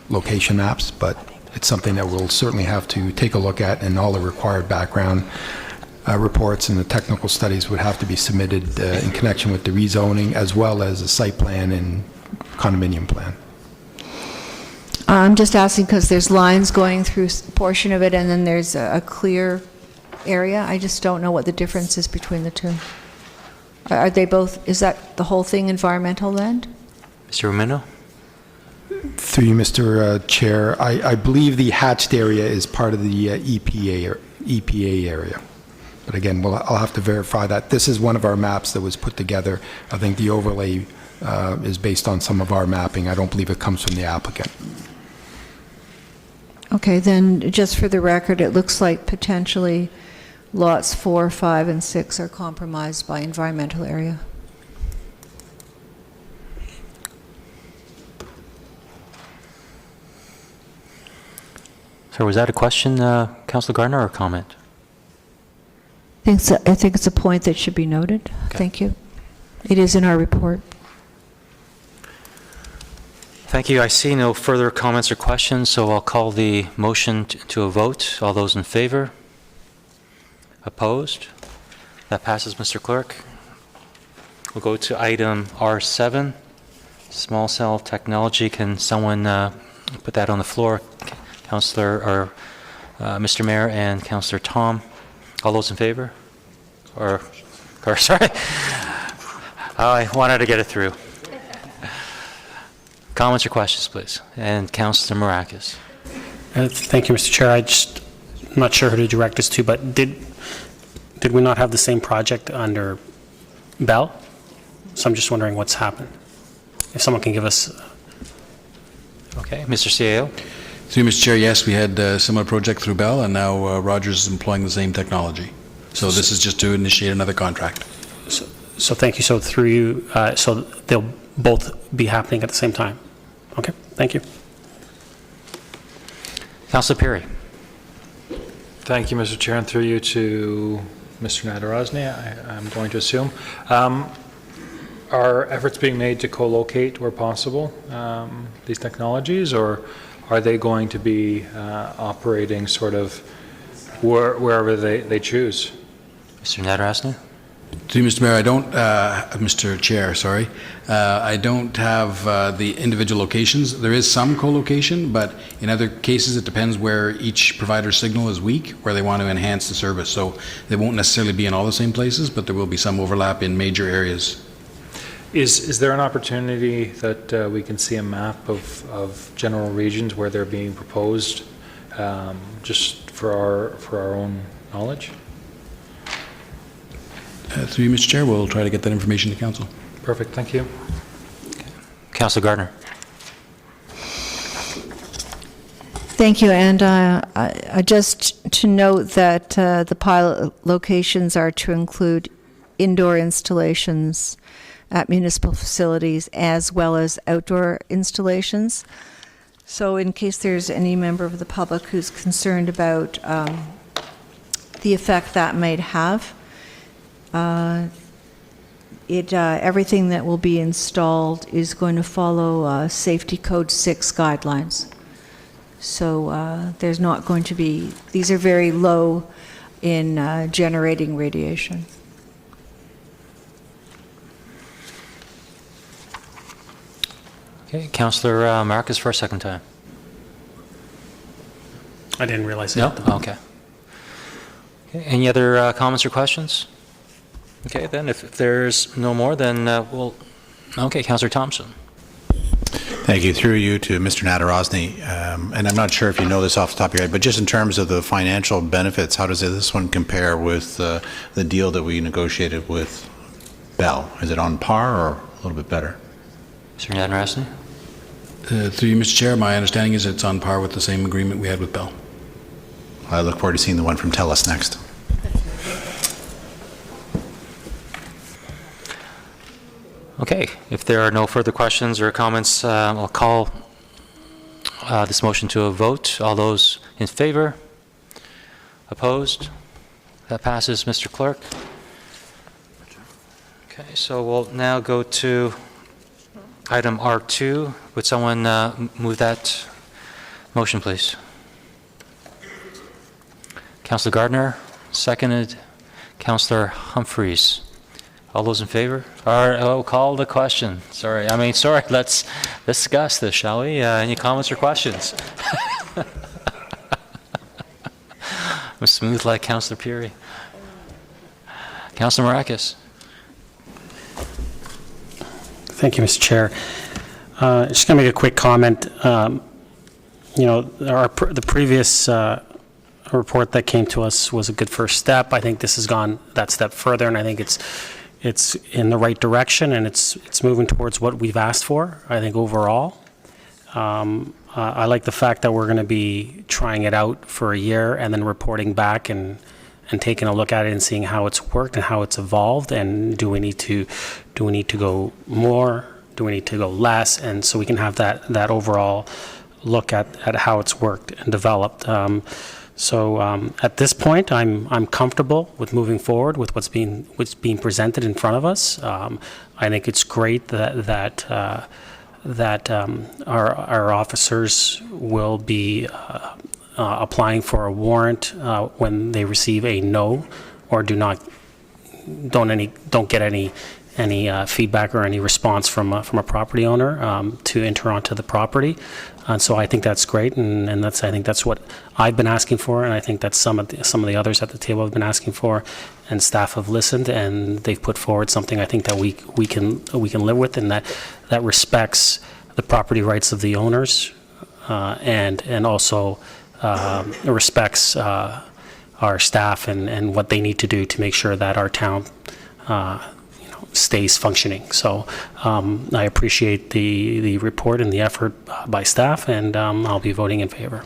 location maps, but it's something that we'll certainly have to take a look at, and all the required background reports and the technical studies would have to be submitted in connection with the rezoning, as well as a site plan and condominium plan. I'm just asking because there's lines going through a portion of it, and then there's a clear area. I just don't know what the difference is between the two. Are they both, is that the whole thing environmental land? Mr. Rubino? Through you, Mr. Chair, I believe the hatched area is part of the EPA area. But again, I'll have to verify that. This is one of our maps that was put together. I think the overlay is based on some of our mapping. I don't believe it comes from the applicant. Okay, then just for the record, it looks like potentially lots 4, 5, and 6 are compromised by environmental area. So was that a question, Councillor Gardner, or a comment? I think it's a point that should be noted. Okay. Thank you. It is in our report. Thank you. I see no further comments or questions, so I'll call the motion to a vote. All those in favor? Opposed? That passes, Mr. Clerk. We'll go to item R7, small cell technology. Can someone put that on the floor? Councillor, or Mr. Mayor and Councillor Tom. All those in favor? Or sorry. I wanted to get it through. Comments or questions, please? And Councillor Marakis. Thank you, Mr. Chair. I'm not sure who to direct this to, but did we not have the same project under Bell? So I'm just wondering what's happened. If someone can give us... Okay, Mr. CAO. Through Mr. Chair, yes, we had a similar project through Bell, and now Rogers is employing the same technology. So this is just to initiate another contract. So thank you. So through you, so they'll both be happening at the same time. Okay, thank you. Councillor Perry. Thank you, Mr. Chair, and through you to Mr. Nadarozny, I'm going to assume. Are efforts being made to co-locate where possible these technologies, or are they going to be operating sort of wherever they choose? Mr. Nadarozny. To you, Mr. Mayor, I don't, Mr. Chair, sorry, I don't have the individual locations. There is some co-location, but in other cases, it depends where each provider's signal is weak, where they want to enhance the service. So they won't necessarily be in all the same places, but there will be some overlap in major areas. Is there an opportunity that we can see a map of general regions where they're being proposed, just for our own knowledge? Through you, Mr. Chair, we'll try to get that information to council. Perfect, thank you. Councillor Gardner. Thank you, and I just to note that the pilot locations are to include indoor installations at municipal facilities as well as outdoor installations. So in case there's any member of the public who's concerned about the effect that might have, everything that will be installed is going to follow Safety Code 6 guidelines. So there's not going to be, these are very low in generating radiation. Okay, Councillor Marcus for a second time. I didn't realize No? that. Okay. Any other comments or questions? Okay, then if there's no more, then we'll... Okay, Councillor Thompson. Thank you. Through you to Mr. Nadarozny, and I'm not sure if you know this off the top of your head, but just in terms of the financial benefits, how does this one compare with the deal that we negotiated with Bell? Is it on par or a little bit better? Mr. Nadarozny? Through you, Mr. Chair, my understanding is it's on par with the same agreement we had with Bell. I look forward to seeing the one from TELUS next. Okay, if there are no further questions or comments, I'll call this motion to a vote. All those in favor? Opposed? That passes, Mr. Clerk. Okay, so we'll now go to item R2. Would someone move that motion, please? Councillor Gardner, seconded. Councillor Humphreys. All those in favor? Call the question. Sorry, let's discuss this, shall we? Any comments or questions? I'm smooth like Councillor Peary. Councillor Maracus. Thank you, Mr. Chair. Just going to make a quick comment. The previous report that came to us was a good first step. I think this has gone that step further, and I think it's in the right direction, and it's moving towards what we've asked for, I think, overall. I like the fact that we're going to be trying it out for a year and then reporting back and taking a look at it and seeing how it's worked and how it's evolved, and do we need to go more, do we need to go less, and so we can have that overall look at how it's worked and developed. So at this point, I'm comfortable with moving forward with what's being presented in front of us. I think it's great that our officers will be applying for a warrant when they receive a no or don't get any feedback or any response from a property owner to enter onto the property. And so I think that's great, and I think that's what I've been asking for, and I think that's some of the others at the table have been asking for, and staff have listened, and they've put forward something I think that we can live with, and that respects the property rights of the owners, and also respects our staff and what they need to do to make sure that our town stays functioning. So I appreciate the report and the effort by staff, and I'll be voting in favor.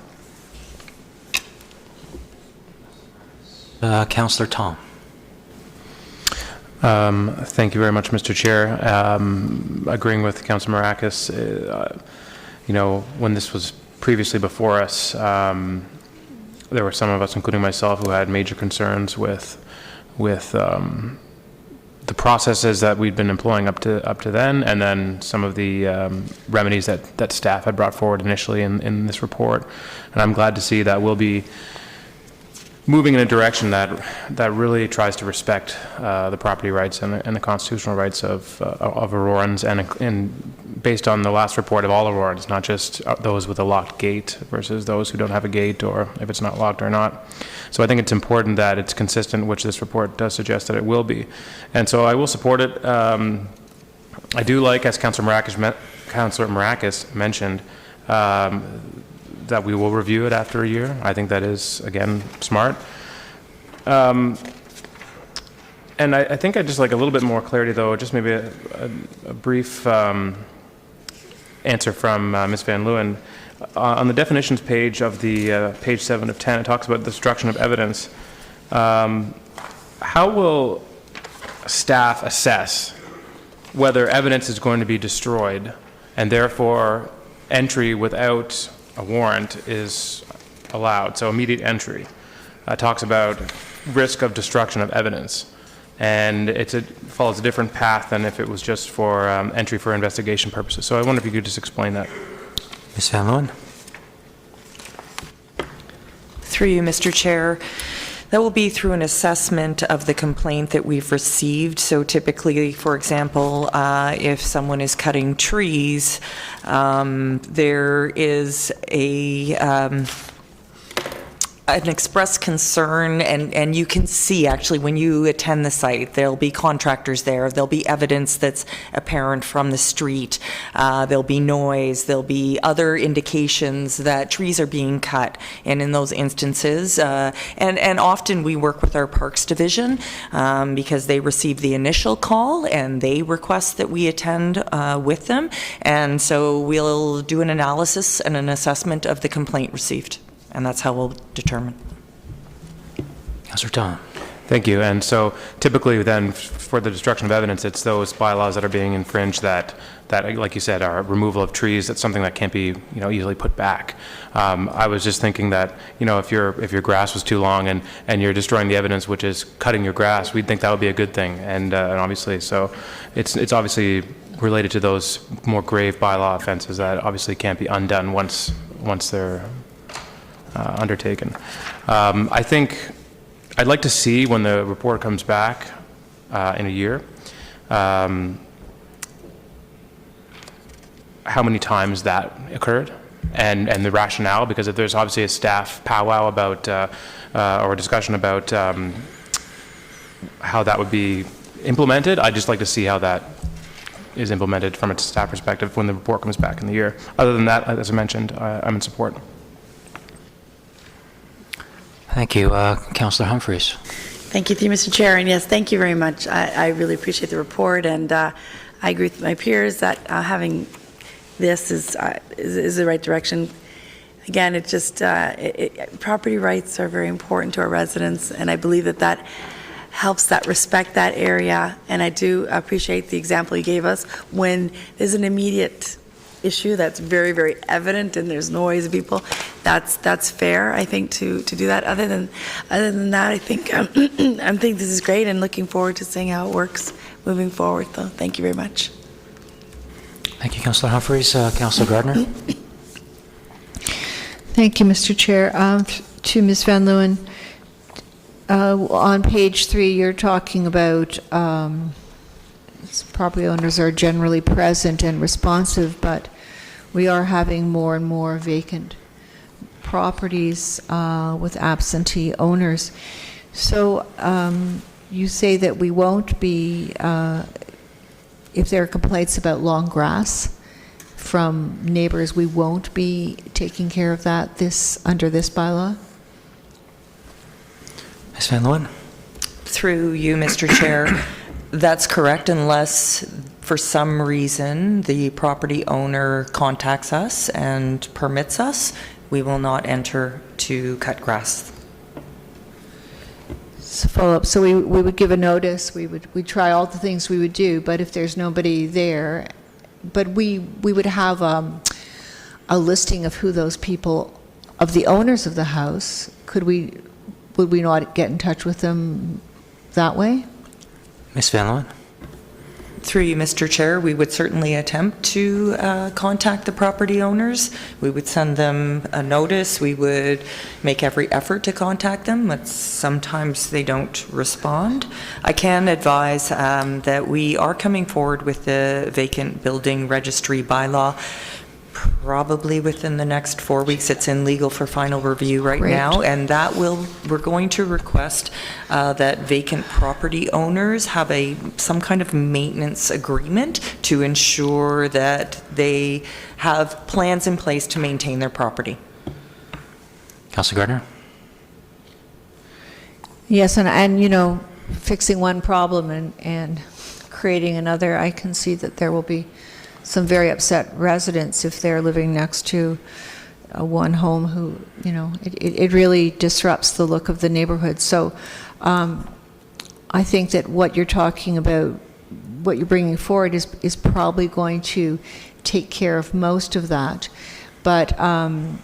Councillor Tom. Thank you very much, Mr. Chair. Agreeing with Councillor Maracus, when this was previously before us, there were some of us, including myself, who had major concerns with the processes that we'd been employing up to then, and then some of the remedies that staff had brought forward initially in this report. And I'm glad to see that we'll be moving in a direction that really tries to respect the property rights and the constitutional rights of Aurorans, and based on the last report of all Aurorans, not just those with a locked gate versus those who don't have a gate, or if it's not locked or not. So I think it's important that it's consistent, which this report does suggest that it will be. And so I will support it. I do like, as Councillor Marakis mentioned, that we will review it after a year. I think that is, again, smart. And I think I'd just like a little bit more clarity, though, just maybe a brief answer from Ms. Van Leeuwen. On the definitions page of the page 7 of 10, it talks about destruction of evidence. How will staff assess whether evidence is going to be destroyed, and therefore entry without a warrant is allowed? So immediate entry talks about risk of destruction of evidence, and it follows a different path than if it was just for entry for investigation purposes. So I wonder if you could just explain that. Ms. Van Leeuwen? Through you, Mr. Chair. That will be through an assessment of the complaint that we've received. So typically, for example, if someone is cutting trees, there is an expressed concern, and you can see actually when you attend the site, there'll be contractors there, there'll be evidence that's apparent from the street, there'll be noise, there'll be other indications that trees are being cut, and in those instances, and often we work with our Parks Division because they receive the initial call and they request that we attend with them, and so we'll do an analysis and an assessment of the complaint received. And that's how we'll determine. Councillor Tom. Thank you. And so typically then for the destruction of evidence, it's those bylaws that are being infringed that like you said, are removal of trees. That's something that can't be, easily put back. I was just thinking that, if your grass was too long and you're destroying the evidence, which is cutting your grass, we'd think that would be a good thing. And obviously, so it's obviously related to those more grave bylaw offenses that obviously can't be undone once they're undertaken. I think I'd like to see when the report comes back in a year how many times that occurred and the rationale, because if there's obviously a staff powwow about or a discussion about how that would be implemented, I'd just like to see how that is implemented from a staff perspective when the report comes back in the year. Other than that, as I mentioned, I'm in support. Thank you. Councillor Humphreys. Thank you, Mr. Chair. And yes, thank you very much. I really appreciate the report, and I agree with my peers that having this is the right direction. Again, it just property rights are very important to our residents, and I believe that helps that respect that area. And I do appreciate the example you gave us when there's an immediate issue that's very, very evident and there's noise of people. That's fair, I think, to do that. Other than that, I think I think this is great, and looking forward to seeing how it works moving forward. Though, thank you very much. Thank you, Councillor Humphreys. Councillor Gardner. Thank you, Mr. Chair. To Ms. Van Leeuwen, on page 3, you're talking about property owners are generally present and responsive, but we are having more and more vacant properties with absentee owners. So you say that we won't be, if there are complaints about long grass from neighbors, we won't be taking care of that under this bylaw? Ms. Van Leeuwen. Through you, Mr. Chair. That's correct, unless for some reason the property owner contacts us and permits us, we will not enter to cut grass. So follow up. So we would give a notice. We'd try all the things we would do, but if there's nobody there, but we would have a listing of who those people, of the owners of the house. Would we not get in touch with them that way? Ms. Van Leeuwen. Through you, Mr. Chair, we would certainly attempt to contact the property owners. We would send them a notice. We would make every effort to contact them, but sometimes they don't respond. I can advise that we are coming forward with the vacant building registry bylaw probably within the next 4 weeks. It's in legal for final review right Great. now, and we're going to request that vacant property owners have some kind of maintenance agreement to ensure that they have plans in place to maintain their property. Councilor Gardner? Yes, and you know, fixing one problem and creating another, I can see that there will be some very upset residents if they're living next to one home who, you know, it really disrupts the look of the neighborhood. So I think that what you're talking about, what you're bringing forward is probably going to take care of most of that. But, and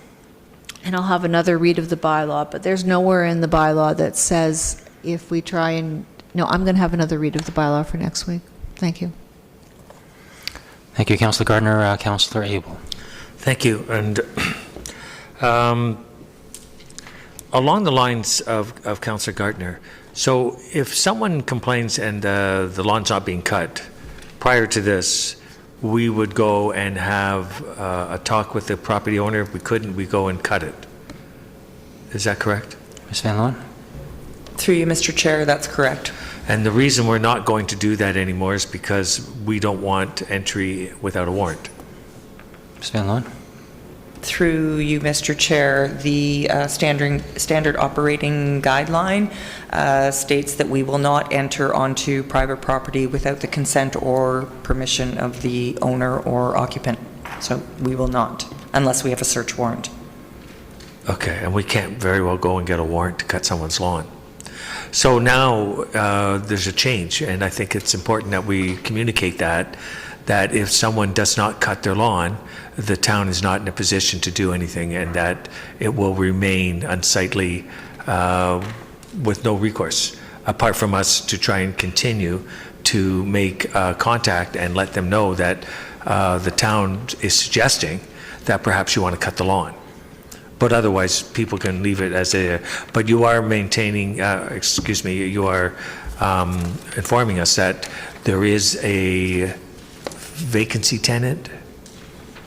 I'll have another read of the bylaw, but there's nowhere in the bylaw that says if we try and, no, I'm going to have another read of the bylaw for next week. Thank you. Thank you, Councilor Gardner. Councilor Abel. Thank you. And along the lines of Councillor Gardner, so if someone complains and the lawn's not being cut, prior to this, we would go and have a talk with the property owner. If we couldn't, we go and cut it. Is that correct? Ms. Van Loan? Through you, Mr. Chair, that's correct. And the reason we're not going to do that anymore is because we don't want entry without a warrant. Ms. Van Loan? Through you, Mr. Chair, the standard operating guideline states that we will not enter onto private property without the consent or permission of the owner or occupant. So we will not, unless we have a search warrant. Okay, and we can't very well go and get a warrant to cut someone's lawn. So now there's a change, and I think it's important that we communicate that if someone does not cut their lawn, the town is not in a position to do anything, and that it will remain unsightly with no recourse, apart from us to try and continue to make contact and let them know that the town is suggesting that perhaps you want to cut the lawn. But otherwise, people can leave it as a, but you are maintaining, you are informing us that there is a vacancy tenant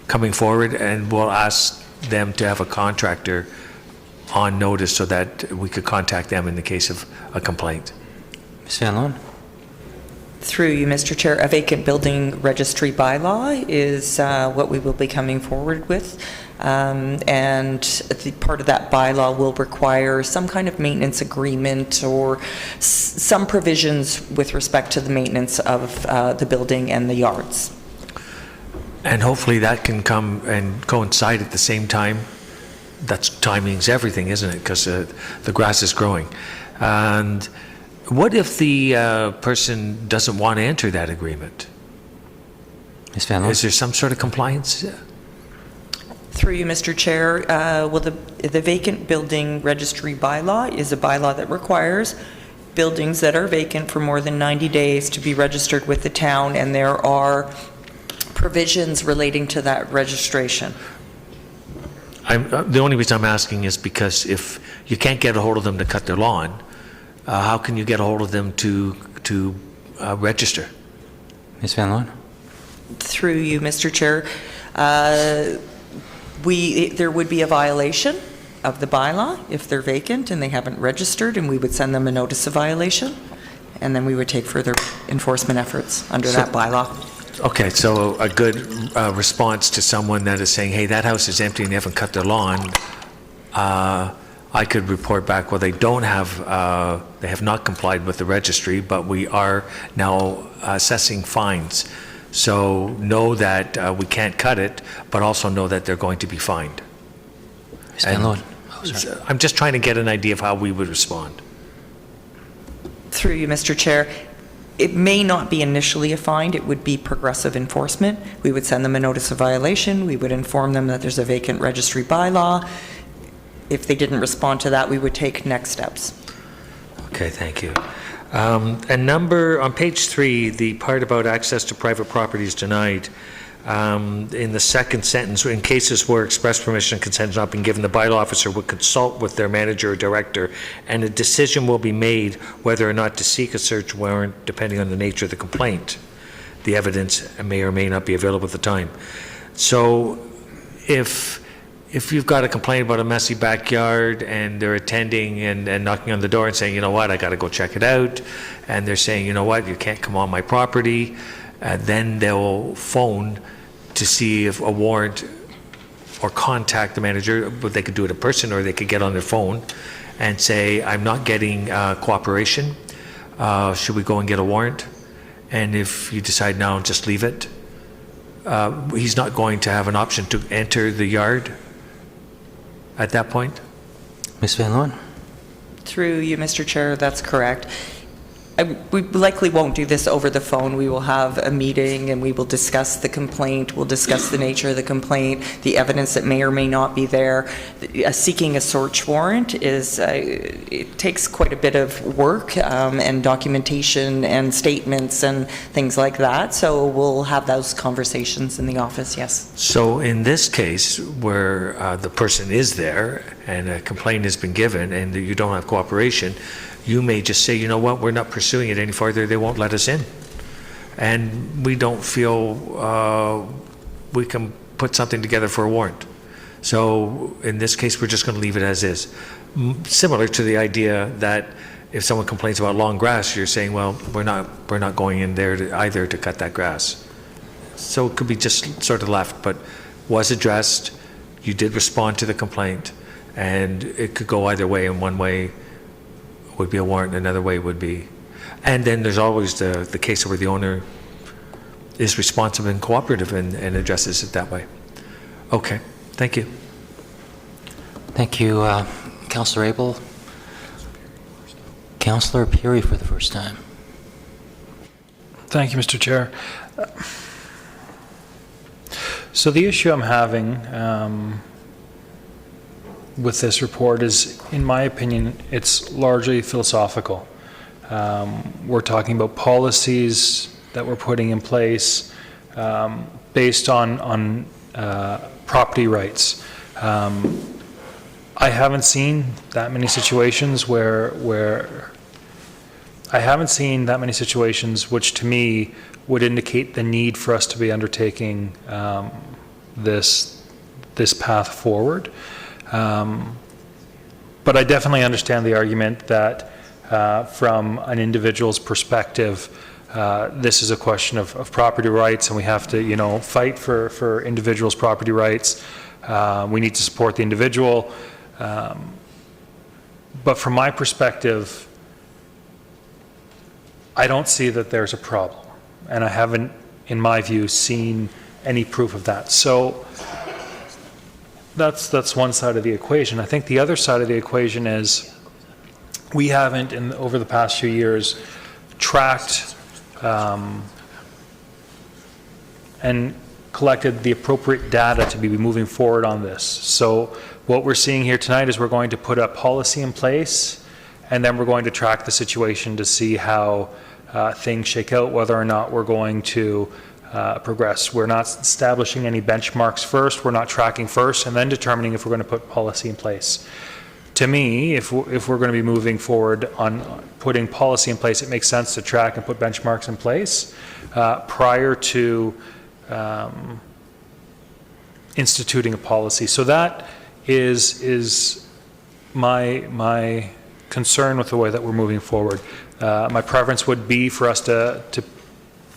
coming forward, and we'll ask them to have a contractor on notice so that we could contact them in the case of a complaint. Ms. Van Loan? Through you, Mr. Chair, a vacant building registry bylaw is what we will be coming forward with. And the part of that bylaw will require some kind of maintenance agreement or some provisions with respect to the maintenance of the building and the yards. And hopefully that can come and coincide at the same time. That's timing's everything, isn't it? Because the grass is growing. And what if the person doesn't want to enter that agreement? Ms. Van Loan? Is there some sort of compliance? Through you, Mr. Chair, well, the vacant building registry bylaw is a bylaw that requires buildings that are vacant for more than 90 days to be registered with the town, and there are provisions relating to that registration. The only reason I'm asking is because if you can't get a hold of them to cut their lawn, how can you get a hold of them to register? Ms. Van Loan? Through you, Mr. Chair, there would be a violation of the bylaw if they're vacant and they haven't registered, and we would send them a notice of violation, and then we would take further enforcement efforts under that bylaw. Okay, so a good response to someone that is saying, hey, that house is empty and they haven't cut their lawn, I could report back, well, they have not complied with the registry, but we are now assessing fines. So know that we can't cut it, but also know that they're going to be fined. Ms. Van Loan? I'm just trying to get an idea of how we would respond. Through you, Mr. Chair, it may not be initially a fine, it would be progressive enforcement. We would send them a notice of violation, we would inform them that there's a vacant registry bylaw. If they didn't respond to that, we would take next steps. Okay, thank you. On page 3, the part about access to private property is denied. In the second sentence, in cases where express permission and consent has not been given, the bylaw officer would consult with their manager or director, and a decision will be made whether or not to seek a search warrant depending on the nature of the complaint. The evidence may or may not be available at the time. So if you've got a complaint about a messy backyard and they're attending and knocking on the door and saying, you know what, I got to go check it out, and they're saying, you know what, you can't come on my property, then they'll phone to see if a warrant or contact the manager, but they could do it in person or they could get on their phone and say, I'm not getting cooperation. Should we go and get a warrant? And if you decide no, just leave it. He's not going to have an option to enter the yard at that point? Ms. Van Loan? Through you, Mr. Chair, that's correct. We likely won't do this over the phone. We will have a meeting and we will discuss the complaint. We'll discuss the nature of the complaint, the evidence that may or may not be there. Seeking a search warrant it takes quite a bit of work and documentation and statements and things like that. So we'll have those conversations in the office, yes. So in this case, where the person is there and a complaint has been given and you don't have cooperation, you may just say, you know what, we're not pursuing it any farther, they won't let us in. And we don't feel we can put something together for a warrant. So in this case, we're just going to leave it as is. Similar to the idea that if someone complains about long grass, you're saying, well, we're not going in there either to cut that grass. So it could be just sort of left, but was addressed, you did respond to the complaint, and it could go either way. In one way would be a warrant, another way would be. And then there's always the case where the owner is responsive and cooperative and addresses it that way. Okay, thank you. Thank you, Councillor Abel. Councillor Peary for the first time. Thank you, Mr. Chair. So the issue I'm having with this report is, in my opinion, it's largely philosophical. We're talking about policies that we're putting in place based on property rights. I haven't seen that many situations which to me would indicate the need for us to be undertaking this path forward. But I definitely understand the argument that from an individual's perspective, this is a question of property rights, and we have to, fight for individuals' property rights. We need to support the individual. But from my perspective, I don't see that there's a problem, and I haven't, in my view, seen any proof of that. So that's one side of the equation. I think the other side of the equation is we haven't, over the past few years, tracked and collected the appropriate data to be moving forward on this. So what we're seeing here tonight is we're going to put a policy in place, and then we're going to track the situation to see how things shake out, whether or not we're going to progress. We're not establishing any benchmarks first, we're not tracking first, and then determining if we're going to put policy in place. To me, if we're going to be moving forward on putting policy in place, it makes sense to track and put benchmarks in place prior to instituting a policy. So that is my concern with the way that we're moving forward. My preference would be for us to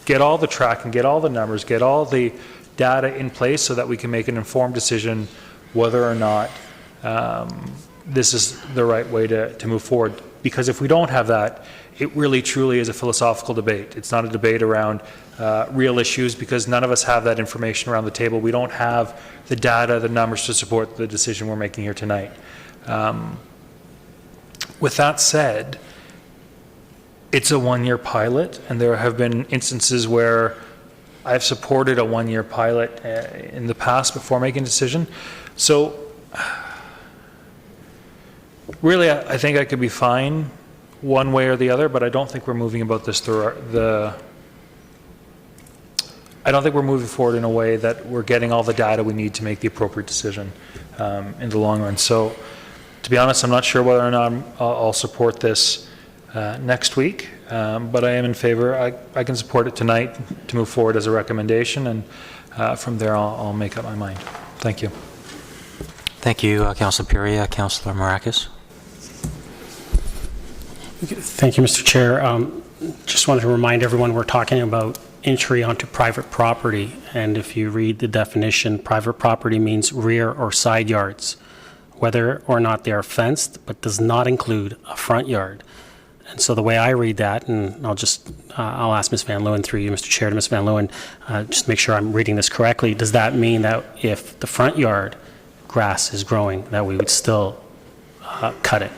get all the tracking, get all the numbers, get all the data in place so that we can make an informed decision whether or not this is the right way to move forward. Because if we don't have that, it really truly is a philosophical debate. It's not a debate around real issues, because none of us have that information around the table. We don't have the data, the numbers to support the decision we're making here tonight. With that said, it's a one-year pilot, and there have been instances where I've supported a one-year pilot in the past before making a decision. So really, I think I could be fine one way or the other, but I don't think we're moving about this through I don't think we're moving forward in a way that we're getting all the data we need to make the appropriate decision in the long run. So, to be honest, I'm not sure whether or not I'll support this next week, but I am in favor. I can support it tonight to move forward as a recommendation, and from there I'll make up my mind. Thank you. Thank you, Councilor Puri. Councilor Marakis. Thank you, Mr. Chair. Just wanted to remind everyone we're talking about entry onto private property, and if you read the definition, private property means rear or side yards, whether or not they are fenced, but does not include a front yard. And so the way I read that, and I'll ask Ms. Van Leeuwen through you, Mr. Chair, to Ms. Van Leeuwen, just make sure I'm reading this correctly. Does that mean that if the front yard grass is growing, that we would still cut it?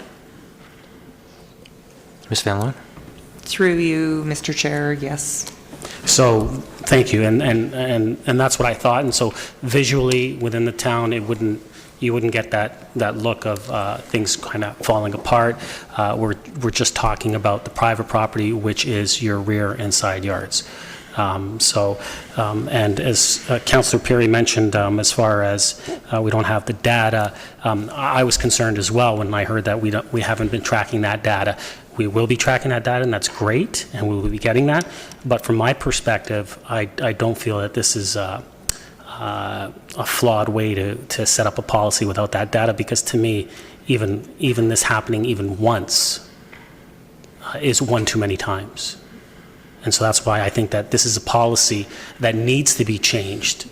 Ms. Van Leeuwen? Through you, Mr. Chair, yes. So, thank you, and that's what I thought. And so, visually within the town, you wouldn't get that look of things kind of falling apart. We're just talking about the private property, which is your rear and side yards. And as Councillor Puri mentioned, as far as we don't have the data, I was concerned as well when I heard that we haven't been tracking that data. We will be tracking that data, and that's great, and we will be getting that. But from my perspective, I don't feel that this is a flawed way to set up a policy without that data, because to me, even this happening even once is one too many times. And so that's why I think that this is a policy that needs to be changed,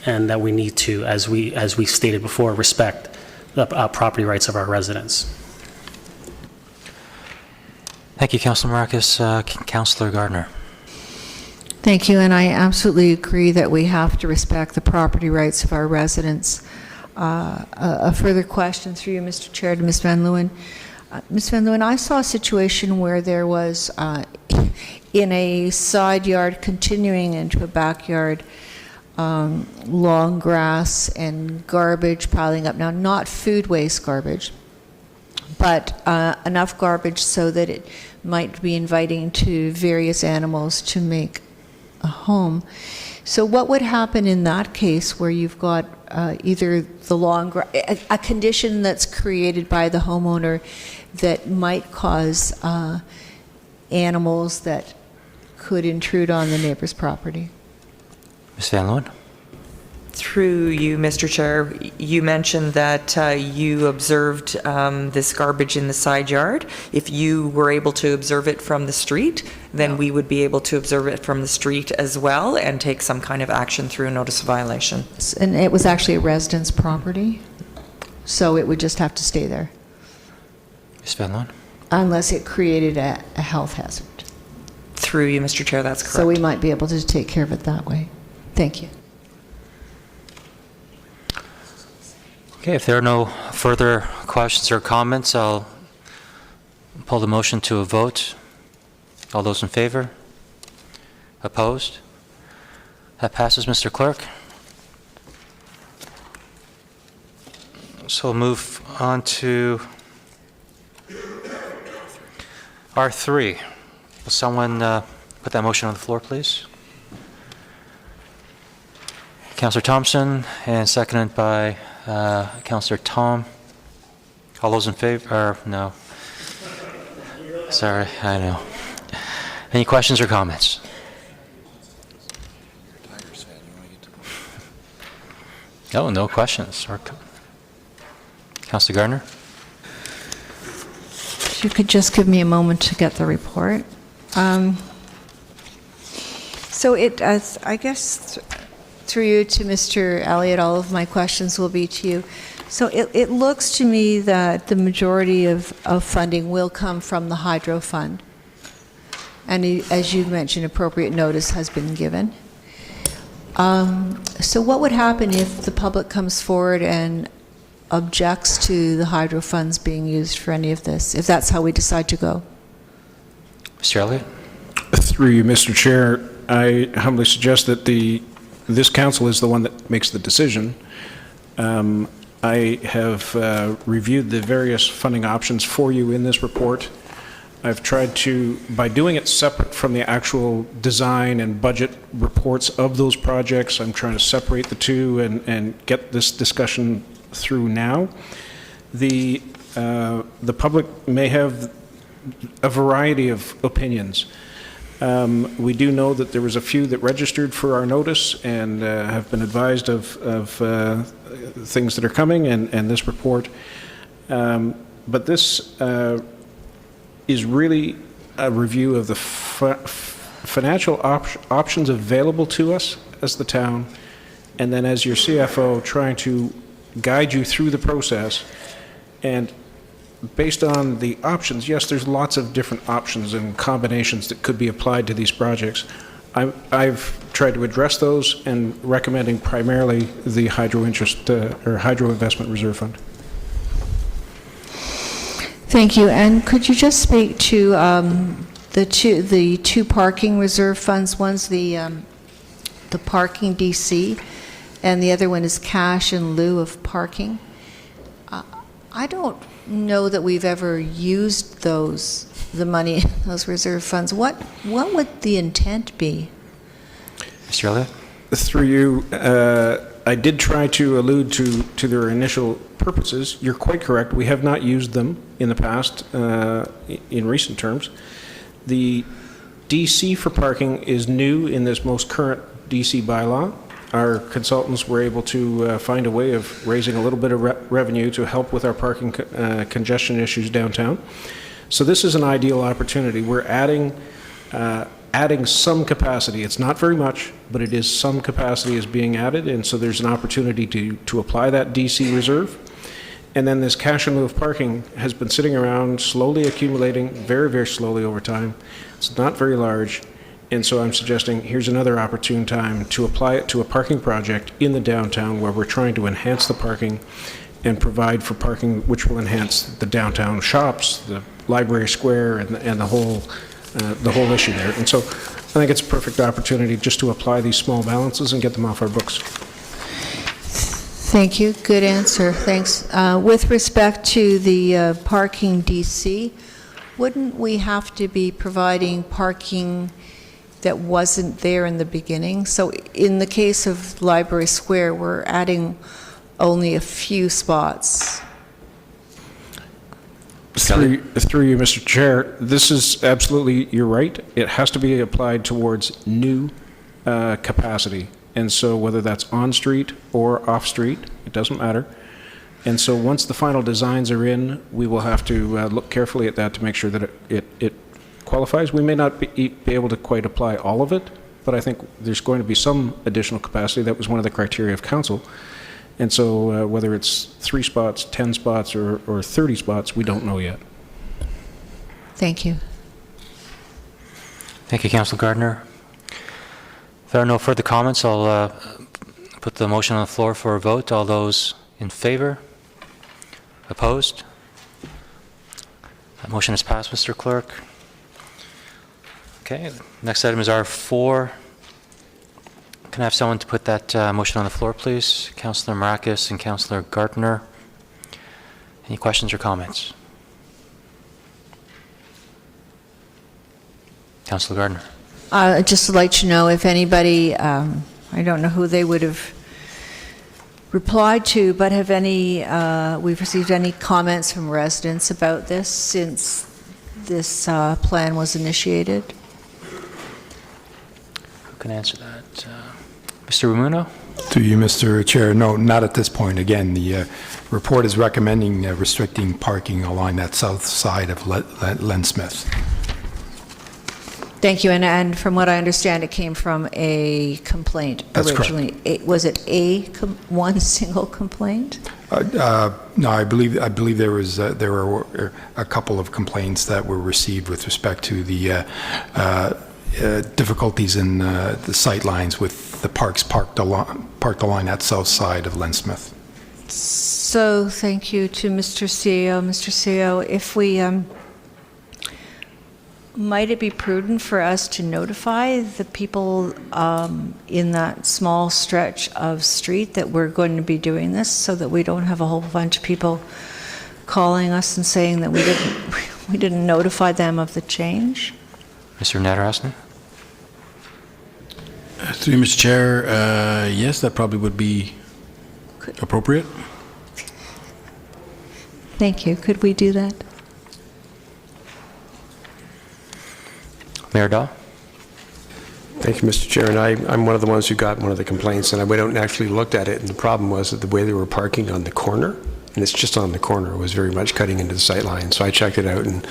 and that we need to, as we stated before, respect the property rights of our residents. Thank you, Councilor Marakis. Councilor Gardner. Thank you, and I absolutely agree that we have to respect the property rights of our residents. A further question through you, Mr. Chair, to Ms. Van Leeuwen. Ms. Van Leeuwen, I saw a situation where there was, in a side yard continuing into a backyard, long grass and garbage piling up. Now, not food waste garbage, but enough garbage so that it might be inviting to various animals to make a home. So what would happen in that case where you've got either a condition that's created by the homeowner that might cause animals that could intrude on the neighbor's property? Ms. Van Leeuwen. Through you, Mr. Chair, you mentioned that you observed this garbage in the side yard. If you were able to observe it from the street, then we would be able to observe it from the street as well and take some kind of action through a notice of violation. And it was actually a resident's property, so it would just have to stay there. Ms. Van Leeuwen. Unless it created a health hazard. Through you, Mr. Chair, that's correct. So we might be able to take care of it that way. Thank you. Okay, if there are no further questions or comments, I'll pull the motion to a vote. All those in favor? Opposed? That passes, Mr. Clerk. So we'll move on to R3. Will someone put that motion on the floor, please? Councillor Thompson, and seconded by Councillor Tom. All those in favor? Or no? Sorry, I know. Any questions or comments? Oh, no questions. Councillor Gardner? If you could just give me a moment to get the report. So I guess through you to Mr. Elliott, all of my questions will be to you. So it looks to me that the majority of funding will come from the Hydro Fund. And as you mentioned, appropriate notice has been given. So what would happen if the public comes forward and objects to the Hydro Funds being used for any of this, if that's how we decide to go? Mr. Elliott? Through you, Mr. Chair, I humbly suggest that this council is the one that makes the decision. I have reviewed the various funding options for you in this report. I've tried to, by doing it separate from the actual design and budget reports of those projects, I'm trying to separate the two and get this discussion through now. The public may have a variety of opinions. We do know that there was a few that registered for our notice and have been advised of things that are coming and this report. But this is really a review of the financial options available to us as the town, and then as your CFO, trying to guide you through the process. And based on the options, yes, there's lots of different options and combinations that could be applied to these projects. I've tried to address those and recommending primarily the hydro investment reserve fund. Thank you. And could you just speak to the two parking reserve funds? One's the parking DC, and the other one is cash in lieu of parking. I don't know that we've ever used the money in those reserve funds. What would the intent be? Mr. Elliott? Through you, I did try to allude to their initial purposes. You're quite correct. We have not used them in the past, in recent terms. The DC for parking is new in this most current DC bylaw. Our consultants were able to find a way of raising a little bit of revenue to help with our parking congestion issues downtown. So this is an ideal opportunity. We're adding some capacity. It's not very much, but it is some capacity is being added, and so there's an opportunity to apply that DC reserve. And then this cash in lieu of parking has been sitting around, slowly accumulating, very, very slowly over time. It's not very large. And so I'm suggesting here's another opportune time to apply it to a parking project in the downtown where we're trying to enhance the parking and provide for parking which will enhance the downtown shops, the library square, and the whole issue there. And so I think it's a perfect opportunity just to apply these small balances and get them off our books. Thank you. Good answer. Thanks. With respect to the parking DC, wouldn't we have to be providing parking that wasn't there in the beginning? So in the case of Library Square, we're adding only a few spots. Through you, Mr. Chair, this is absolutely, you're right. It has to be applied towards new capacity. And so whether that's on-street or off-street, it doesn't matter. And so once the final designs are in, we will have to look carefully at that to make sure that it qualifies. We may not be able to quite apply all of it, but I think there's going to be some additional capacity. That was one of the criteria of council. And so whether it's 3 spots, 10 spots, or 30 spots, we don't know yet. Thank you. Thank you, Councillor Gardner. If there are no further comments, I'll put the motion on the floor for a vote. All those in favor? Opposed? That motion is passed, Mr. Clerk. Okay, next item is R4. Can I have someone to put that motion on the floor, please? Councillor Marakis and Councillor Gardner. Any questions or comments? Councillor Gardner. I'd just like to know if anybody, I don't know who they would have replied to, but have we've received any comments from residents about this since this plan was initiated? Who can answer that? Mr. Rumuno? To you, Mr. Chair, no, not at this point. Again, the report is recommending restricting parking along that south side of Len Smith. Thank you. And from what I understand, it came from a complaint originally. That's correct. Was it one single complaint? No, I believe there were a couple of complaints that were received with respect to the difficulties in the sight lines with the parks parked along that south side of Len Smith. So thank you to Mr. CEO. Mr. CEO, if we might it be prudent for us to notify the people in that small stretch of street that we're going to be doing this, so that we don't have a whole bunch of people calling us and saying that We didn't notify them of the change. Mr. Natarasny? Through you, Mr. Chair, yes, that probably would be appropriate. Thank you. Could we do that? Mayor Dahl? Thank you, Mr. Chair. And I'm one of the ones who got one of the complaints, and I went out and actually looked at it, and the problem was that the way they were parking on the corner, and it's just on the corner, was very much cutting into the sight line. So I checked it out and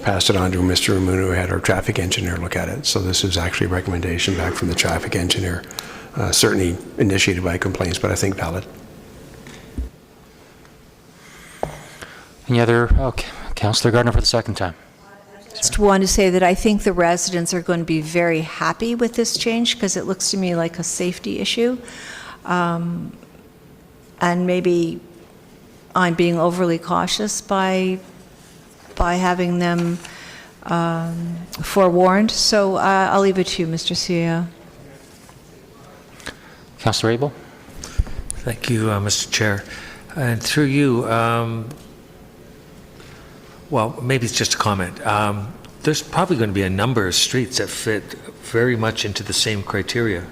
passed it on to Mr. Ramuno, who had our traffic engineer look at it. So this is actually a recommendation back from the traffic engineer, certainly initiated by complaints, but I think valid. Any other? Okay. Councillor Gardner for the second time. Just want to say that I think the residents are going to be very happy with this change because it looks to me like a safety issue. And maybe I'm being overly cautious by having them forewarned. So I'll leave it to you, Mr. CEO. Councillor Abel? Thank you, Mr. Chair. And through you, well, maybe it's just a comment. There's probably going to be a number of streets that fit very much into the same criteria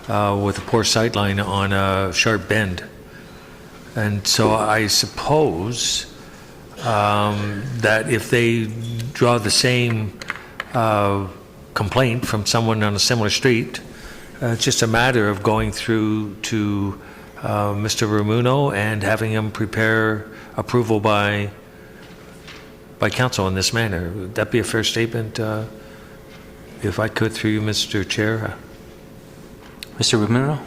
with a poor sightline on a sharp bend. And so I suppose that if they draw the same complaint from someone on a similar street, it's just a matter of going through to Mr. Ramuno and having him prepare approval by council in this manner. Would that be a fair statement? If I could, through you, Mr. Chair. Mr. Ramuno?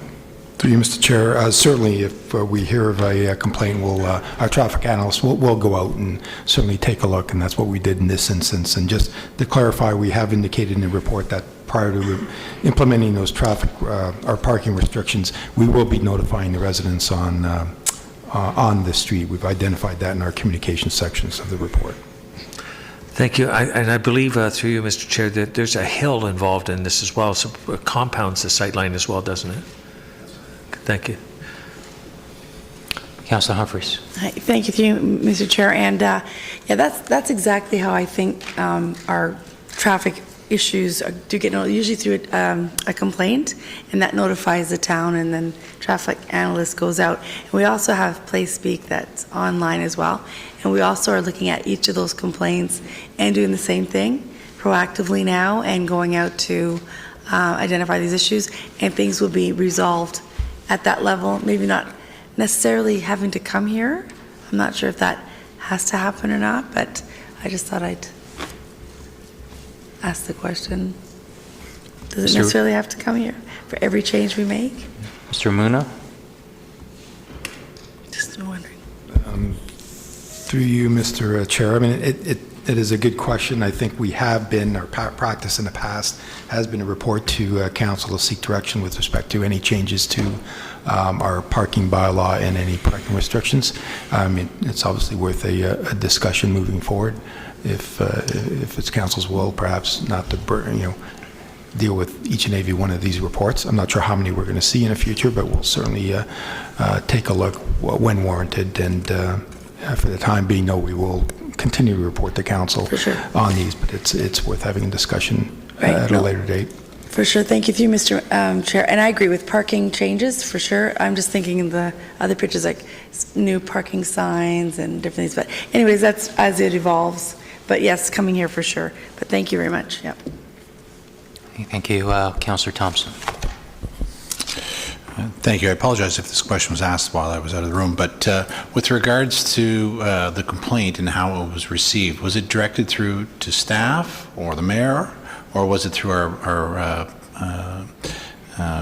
Through you, Mr. Chair, certainly if we hear of a complaint, our traffic analysts will go out and certainly take a look, and that's what we did in this instance. And just to clarify, we have indicated in the report that prior to implementing those traffic or parking restrictions, we will be notifying the residents on the street. We've identified that in our communication sections of the report. Thank you. And I believe, through you, Mr. Chair, that there's a hill involved in this as well, so it compounds the sightline as well, doesn't it? Thank you. Councillor Humphreys? Hi, thank you, Mr. Chair. And yeah, that's exactly how I think our traffic issues do get usually through a complaint, and that notifies the town, and then traffic analyst goes out. And we also have Play Speak that's online as well, and we also are looking at each of those complaints and doing the same thing proactively now and going out to identify these issues, and things will be resolved at that level, maybe not necessarily having to come here. I'm not sure if that has to happen or not, but I just thought I'd ask the question. Does it necessarily have to come here for every change we make? Mr. Ramuno? Just wondering. Through you, Mr. Chair, I mean, it is a good question. I think we have been, our practice in the past has been to report to council to seek direction with respect to any changes to our parking bylaw and any parking restrictions. It's obviously worth a discussion moving forward. If it's council's will, perhaps not to deal with each and every one of these reports. I'm not sure how many we're going to see in the future, but we'll certainly take a look when warranted. And for the time being, no, we will continue to report to council on these, but it's worth having a discussion at a later date. For sure. Thank you, Mr. Chair. And I agree with parking changes, for sure. I'm just thinking in the other pictures, like new parking signs and different things. But anyways, that's as it evolves. But yes, coming here for sure. But thank you very much. Yep. Thank you. Councillor Thompson. Thank you. I apologize if this question was asked while I was out of the room, but with regards to the complaint and how it was received, was it directed through to staff or the mayor, or was it through our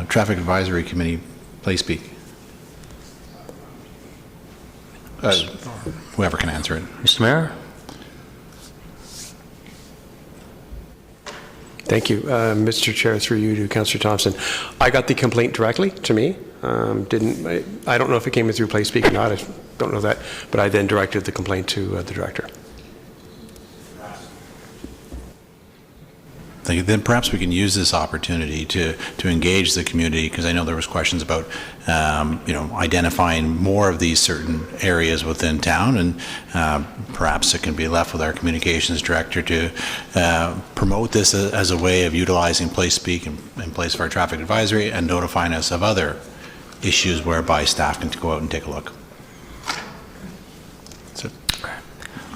Traffic Advisory Committee, Play Speak? Whoever can answer it. Mr. Mayor? Thank you. Mr. Chair, through you to Councillor Thompson. I got the complaint directly to me. I don't know if it came in through Play Speak or not. I don't know that. But I then directed the complaint to the director. then perhaps we can use this opportunity to engage the community, because I know there was questions about, identifying more of these certain areas within town, and perhaps it can be left with our communications director to promote this as a way of utilizing Place Speak in place of our traffic advisory and notifying us of other issues whereby staff can go out and take a look.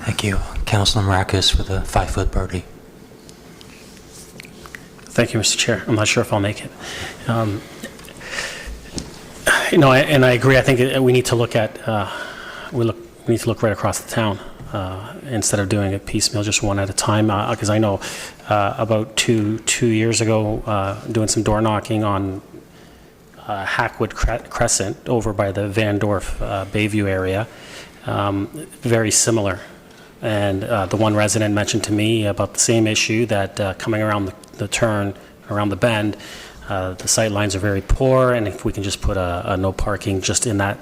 Thank you. Councilor Maracus for the 5-foot birdie. Thank you, Mr. Chair. I'm not sure if I'll make it. And I agree. I think we need to look at we need to look right across the town instead of doing it piecemeal, just one at a time. Because I know about two years ago, doing some door knocking on Hackwood Crescent over by the Van Dorf Bayview area, very similar. And the one resident mentioned to me about the same issue, that coming around the turn, around the bend, the sight lines are very poor, and if we can just put a no parking just in that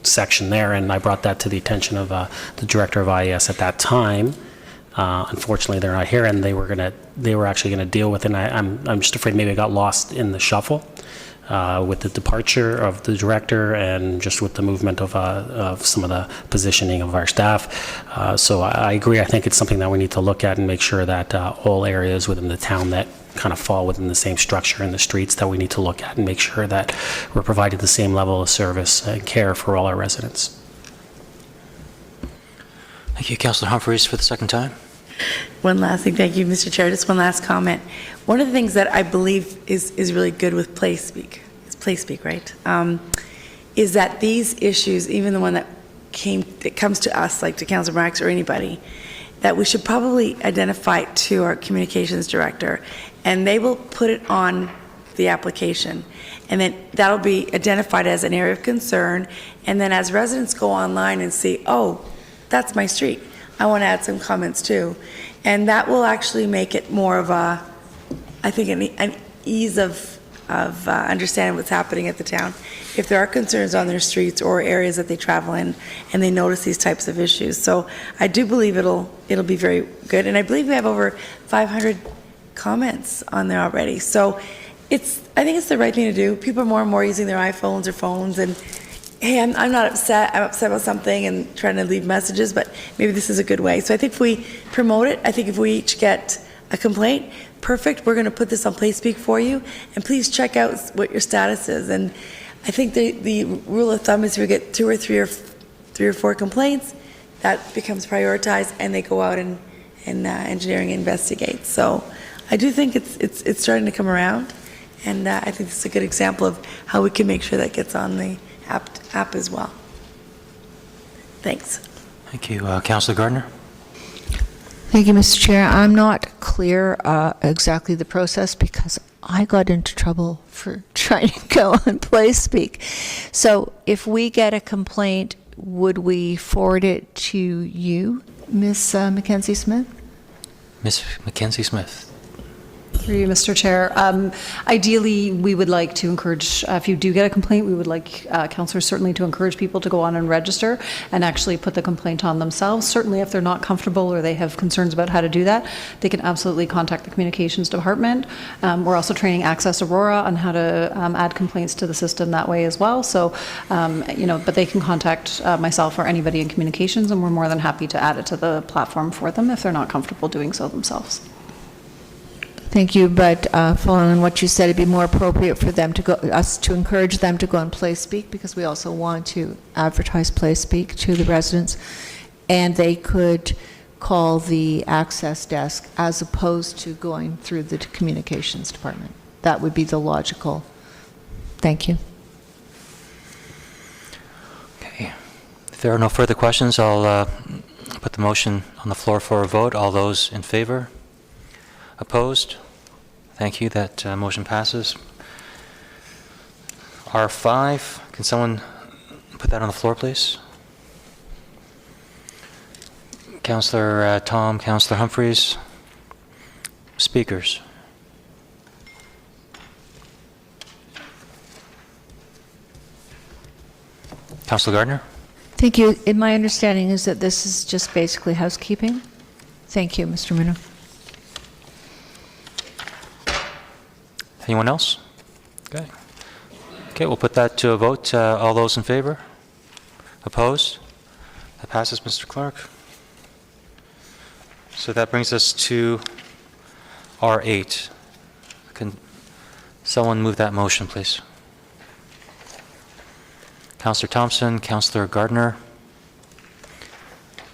section there. And I brought that to the attention of the director of IES at that time. Unfortunately, they're not here, and they were actually going to deal with it. And I'm just afraid maybe it got lost in the shuffle with the departure of the director and just with the movement of some of the positioning of our staff. So I agree. I think it's something that we need to look at and make sure that all areas within the town that kind of fall within the same structure in the streets, that we need to look at and make sure that we're providing the same level of service and care for all our residents. Thank you. Councilor Humphreys for the second time. One last thing. Thank you, Mr. Chair. Just one last comment. One of the things that I believe is really good with Place Speak, it's Place Speak, right? Is that these issues, even the one that comes to us, like to Councilor Marks or anybody, that we should probably identify to our communications director, and they will put it on the application, and then that'll be identified as an area of concern, and then as residents go online and see, oh, that's my street, I want to add some comments too. And that will actually make it more of a, I think, an ease of understanding what's happening at the town. If there are concerns on their streets or areas that they travel in and they notice these types of issues. So I do believe it'll be very good. And I believe we have over 500 comments on there already. So I think it's the right thing to do. People are more and more using their iPhones or phones, and hey, I'm not upset. I'm upset about something and trying to leave messages, but maybe this is a good way. So I think if we promote it, I think if we each get a complaint, perfect, we're going to put this on Place Speak for you, and please check out what your status is. And I think the rule of thumb is if we get 2 or 3 or 4 complaints, that becomes prioritized, and they go out and engineering investigates. So I do think it's starting to come around, and I think this is a good example of how we can make sure that gets on the app as well. Thanks. Thank you. Councilor Gardner. Thank you, Mr. Chair. I'm not clear exactly the process because I got into trouble for trying to go on Place Speak. So if we get a complaint, would we forward it to you, Ms. Mackenzie Smith? Ms. Mackenzie Smith. Through you, Mr. Chair. Ideally, we would like to encourage, if you do get a complaint, we would like councillors certainly to encourage people to go on and register and actually put the complaint on themselves. Certainly, if they're not comfortable or they have concerns about how to do that, they can absolutely contact the communications department. We're also training Access Aurora on how to add complaints to the system that way as well. So, but they can contact myself or anybody in communications, and we're more than happy to add it to the platform for them if they're not comfortable doing so themselves. Thank you, but following on what you said, it'd be more appropriate for them to go, us to encourage them to go on Place Speak, because we also want to advertise Place Speak to the residents, and they could call the access desk as opposed to going through the communications department. That would be the logical. Thank you. Okay. If there are no further questions, I'll put the motion on the floor for a vote. All those in favor? Opposed? Thank you. That motion passes. R5, can someone put that on the floor, please? Councillor Tom, Councillor Humphreys. Speakers. Councillor Gardner? Thank you. My understanding is that this is just basically housekeeping. Thank you, Mr. Minow. Anyone else? Okay. Okay, we'll put that to a vote. All those in favor? Opposed? That passes, Mr. Clerk. So that brings us to R8. Can someone move that motion, please? Councillor Thompson, Councillor Gardner.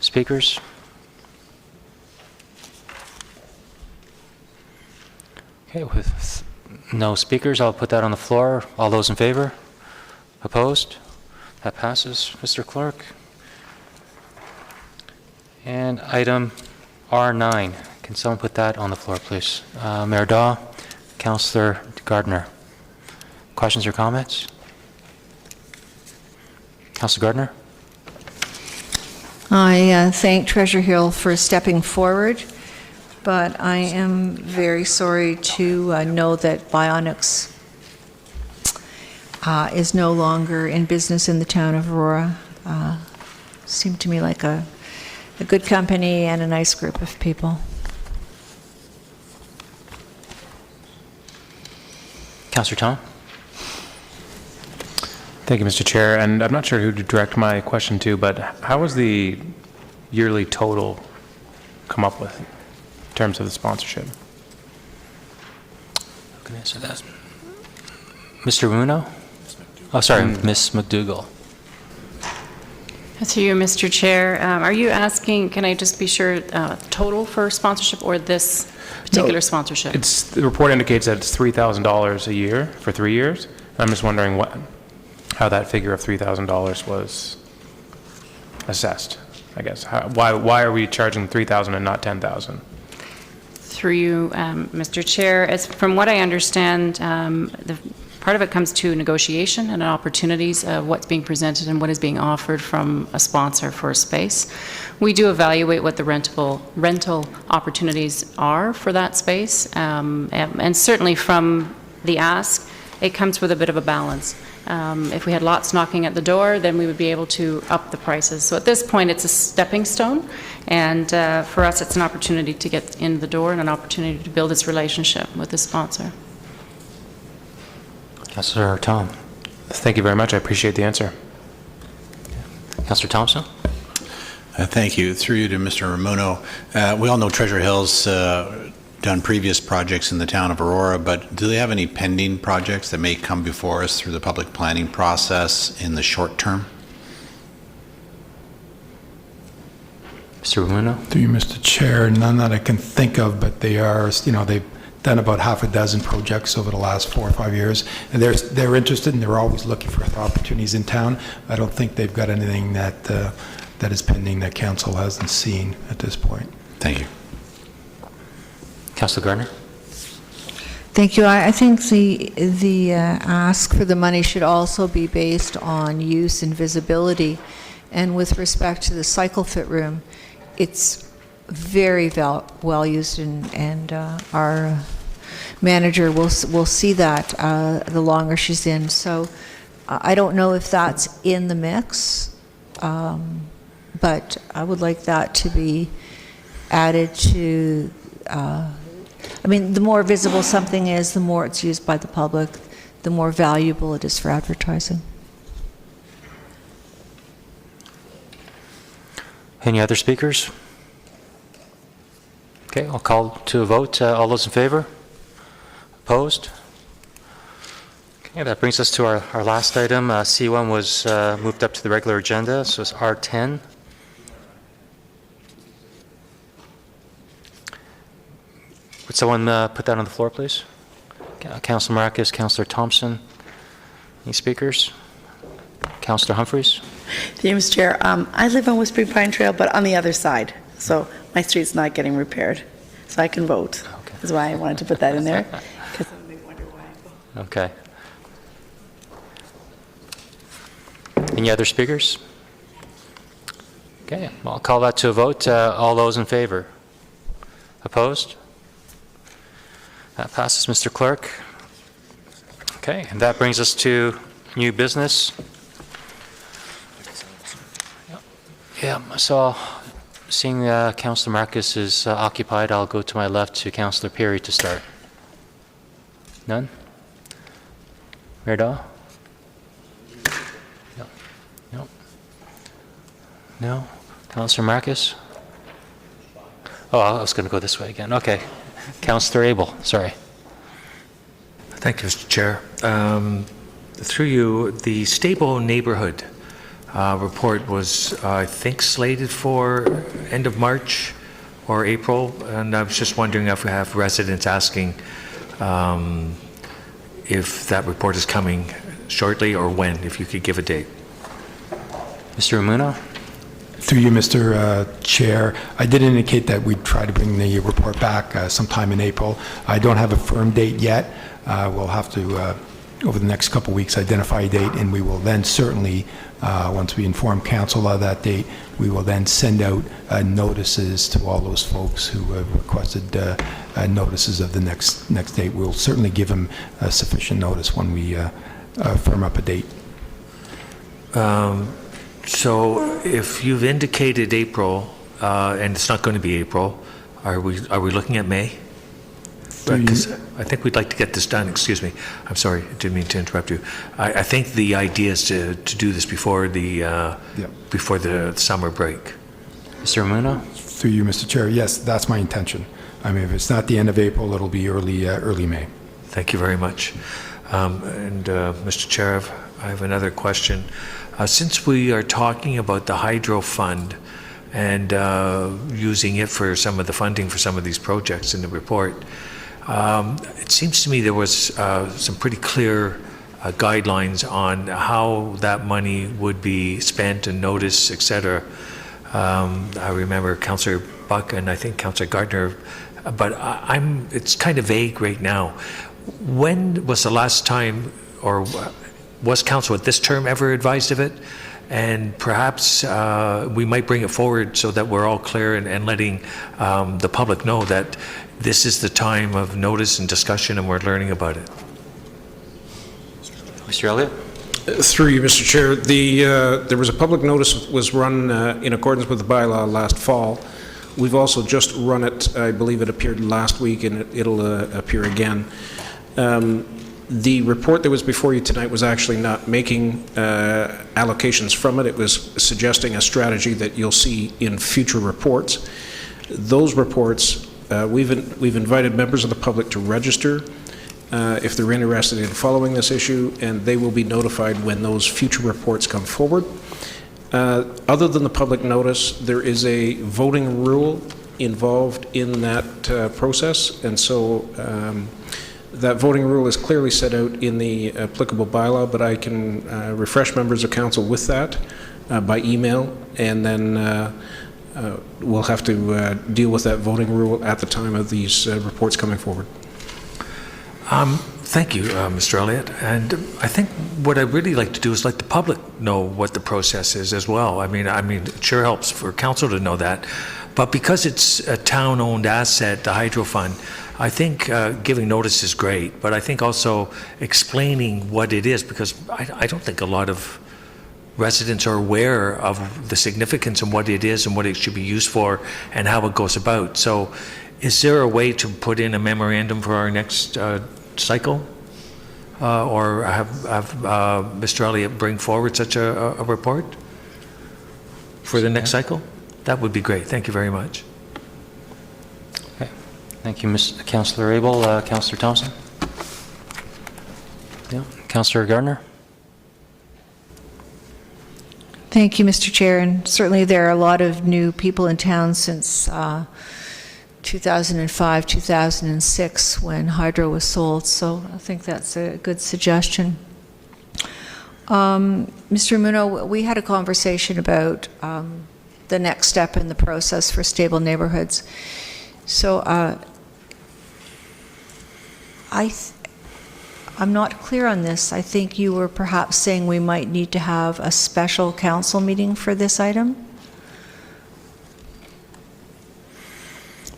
Speakers? Okay, with no speakers, I'll put that on the floor. All those in favor? Opposed? That passes, Mr. Clerk. And item R9. Can someone put that on the floor, please? Mayor Daw, Councillor Gardner. Questions or comments? Councillor Gardner? I thank Treasurer Hill for stepping forward, but I am very sorry to know that Bionics is no longer in business in the town of Aurora. Seemed to me like a good company and a nice group of people. Councillor Tom? Thank you, Mr. Chair. And I'm not sure who to direct my question to, but how was the yearly total come up with in terms of the sponsorship? Who can answer that? Mr. Muno? Oh, sorry, Ms. McDougall. To you, Mr. Chair. Are you asking, can I just be sure, total for sponsorship or this particular sponsorship? The report indicates that it's $3,000 a year for 3 years. I'm just wondering how that figure of $3,000 was assessed, I guess. Why are we charging $3,000 and not $10,000? Through you, Mr. Chair, from what I understand, part of it comes to negotiation and opportunities of what's being presented and what is being offered from a sponsor for a space. We do evaluate what the rental opportunities are for that space, and certainly from the ask, it comes with a bit of a balance. If we had lots knocking at the door, then we would be able to up the prices. So at this point, it's a stepping stone, and for us, it's an opportunity to get in the door and an opportunity to build this relationship with the sponsor. Councillor Tom? Thank you very much. I appreciate the answer. Councillor Thompson? Thank you. Through you to Mr. Ramuno. We all know Treasure Hill's done previous projects in the town of Aurora, but do they have any pending projects that may come before us through the public planning process in the short term? Mr. Ramuno? Through you, Mr. Chair, none that I can think of, but they are, they've done about half a dozen projects over the last 4 or 5 years, and they're interested and they're always looking for opportunities in town. I don't think they've got anything that is pending that council hasn't seen at this point. Thank you. Councillor Gardner? Thank you. I think the ask for the money should also be based on use and visibility. And with respect to the cycle fit room, it's very well used, and our manager will see that the longer she's in. So I don't know if that's in the mix, but I would like that to be added to. The more visible something is, the more it's used by the public, the more valuable it is for advertising. Any other speakers? Okay, I'll call to a vote. All those in favor? Opposed? Okay, that brings us to our last item. C1 was moved up to the regular agenda, so it's R10. Would someone put that on the floor, please? Councillor Marcus, Councillor Thompson. Any speakers? Councillor Humphreys? Thank you, Mr. Chair. I live on Whispering Pine Trail, but on the other side, so my street's not getting repaired, so I can vote. Okay. That's why I wanted to put that in there, because they wonder why I vote. Okay. Any other speakers? Okay, I'll call that to a vote. All those in favor? Opposed? That passes, Mr. Clerk. Okay, and that brings us to new business. Yeah, so seeing Councillor Marcus is occupied, I'll go to my left to Councillor Perry to start. None? Mayor Daw? No. No. No. Councillor Marcus? Oh, I was going to go this way again. Okay. Councillor Abel, sorry. Thank you, Mr. Chair. Through you, the Stable Neighborhood report was, I think, slated for end of March or April, and I was just wondering if we have residents asking if that report is coming shortly or when, if you could give a date. Mr. Umuna? Through you, Mr. Chair, I did indicate that we'd try to bring the report back sometime in April. I don't have a firm date yet. We'll have to, over the next couple of weeks, identify a date, and we will then certainly, once we inform council of that date, we will then send out notices to all those folks who have requested notices of the next date. We'll certainly give them sufficient notice when we firm up a date. So if you've indicated April, and it's not going to be April, are we looking at May? Because I think we'd like to get this done. Excuse me. I'm sorry. I didn't mean to interrupt you. I think the idea is to do this before the summer break. Mr. Umuna? Through you, Mr. Chair, yes, that's my intention. I mean, if it's not the end of April, it'll be early May. Thank you very much. And Mr. Chair, I have another question. Since we are talking about the Hydro Fund and using it for some of the funding for some of these projects in the report, it seems to me there was some pretty clear guidelines on how that money would be spent and noticed, etc. I remember Councillor Buck and I think Councillor Gardner, but it's kind of vague right now. When was the last time, or was council at this term ever advised of it? And perhaps we might bring it forward so that we're all clear and letting the public know that this is the time of notice and discussion and we're learning about it. Mr. Elliott? Through you, Mr. Chair, there was a public notice was run in accordance with the bylaw last fall. We've also just run it, I believe it appeared last week, and it'll appear again. The report that was before you tonight was actually not making allocations from it. It was suggesting a strategy that you'll see in future reports. Those reports, we've invited members of the public to register if they're interested in following this issue, and they will be notified when those future reports come forward. Other than the public notice, there is a voting rule involved in that process, and so that voting rule is clearly set out in the applicable bylaw, but I can refresh members of council with that by email, and then we'll have to deal with that voting rule at the time of these reports coming forward. Thank you, Mr. Elliott. And I think what I'd really like to do is let the public know what the process is as well. I mean, it sure helps for council to know that. But because it's a town-owned asset, the Hydro Fund, I think giving notice is great, but I think also explaining what it is, because I don't think a lot of residents are aware of the significance and what it is and what it should be used for and how it goes about. So is there a way to put in a memorandum for our next cycle? Or have Mr. Elliott bring forward such a report for the next cycle? That would be great. Thank you very much. Okay. Thank you, Councillor Abel. Councillor Thompson? Yeah. Councillor Gardner? Thank you, Mr. Chair. And certainly there are a lot of new people in town since 2005, 2006, when Hydro was sold. So I think that's a good suggestion. Mr. Muno, we had a conversation about the next step in the process for stable neighborhoods. So I'm not clear on this. I think you were perhaps saying we might need to have a special council meeting for this item?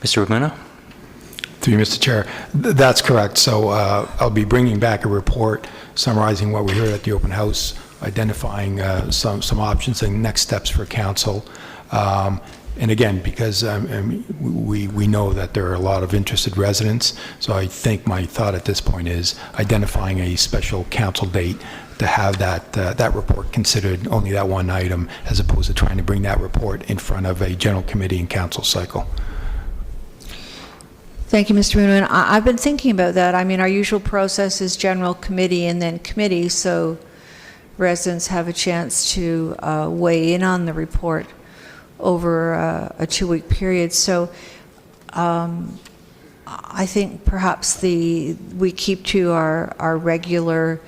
Mr. Umuna? Through you, Mr. Chair, that's correct. So I'll be bringing back a report summarizing what we heard at the open house, identifying some options and next steps for council. And again, because we know that there are a lot of interested residents, so I think my thought at this point is identifying a special council date to have that report considered, only that one item, as opposed to trying to bring that report in front of a general committee and council cycle. Thank you, Mr. Muno. And I've been thinking about that. I mean, our usual process is general committee and then committee, so residents have a chance to weigh in on the report over a 2-week period. So I think perhaps we keep to our regular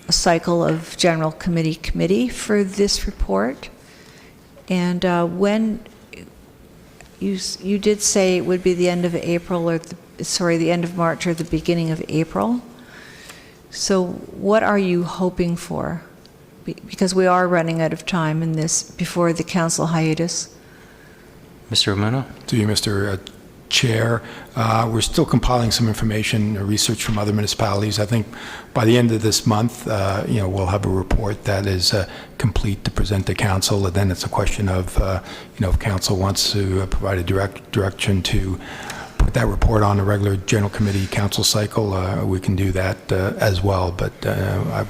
cycle of general committee for this report. And when you did say it would be the end of April, or the end of March or the beginning of April. So what are you hoping for? Because we are running out of time in this before the council hiatus. Mr. Ramuno? To you, Mr. Chair. We're still compiling some information, research from other municipalities. I think by the end of this month, we'll have a report that is complete to present to council, and then it's a question of, if council wants to provide a direction to put that report on a regular general committee council cycle, we can do that as well. But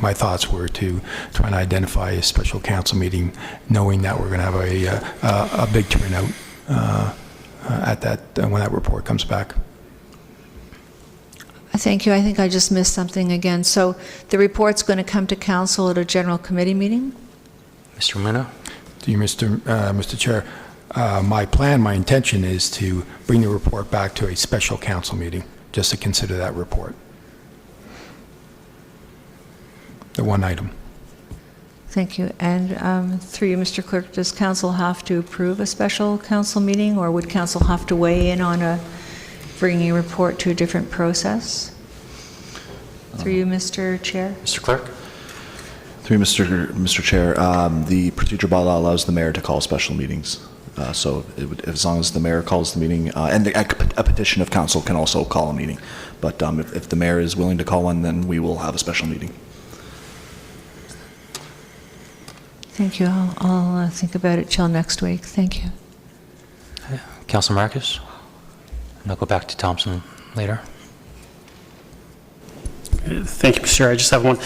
my thoughts were to try and identify a special council meeting, knowing that we're going to have a big turnout at that when that report comes back. Thank you. I think I just missed something again. So the report's going to come to council at a general committee meeting? Mr. Ramuno? To you, Mr. Chair. My intention is to bring the report back to a special council meeting, just to consider that report. The one item. Thank you. And through you, Mr. Clerk, does council have to approve a special council meeting, or would council have to weigh in on bringing a report to a different process? Through you, Mr. Chair. Mr. Clerk? Through you, Mr. Chair, the procedure bylaw allows the mayor to call special meetings. So as long as the mayor calls the meeting, and a petition of council can also call a meeting. But if the mayor is willing to call one, then we will have a special meeting. Thank you. I'll think about it till next week. Thank you. Councilor Marcus? And I'll go back to Thompson later. Thank you, Mr. Chair. I just have one.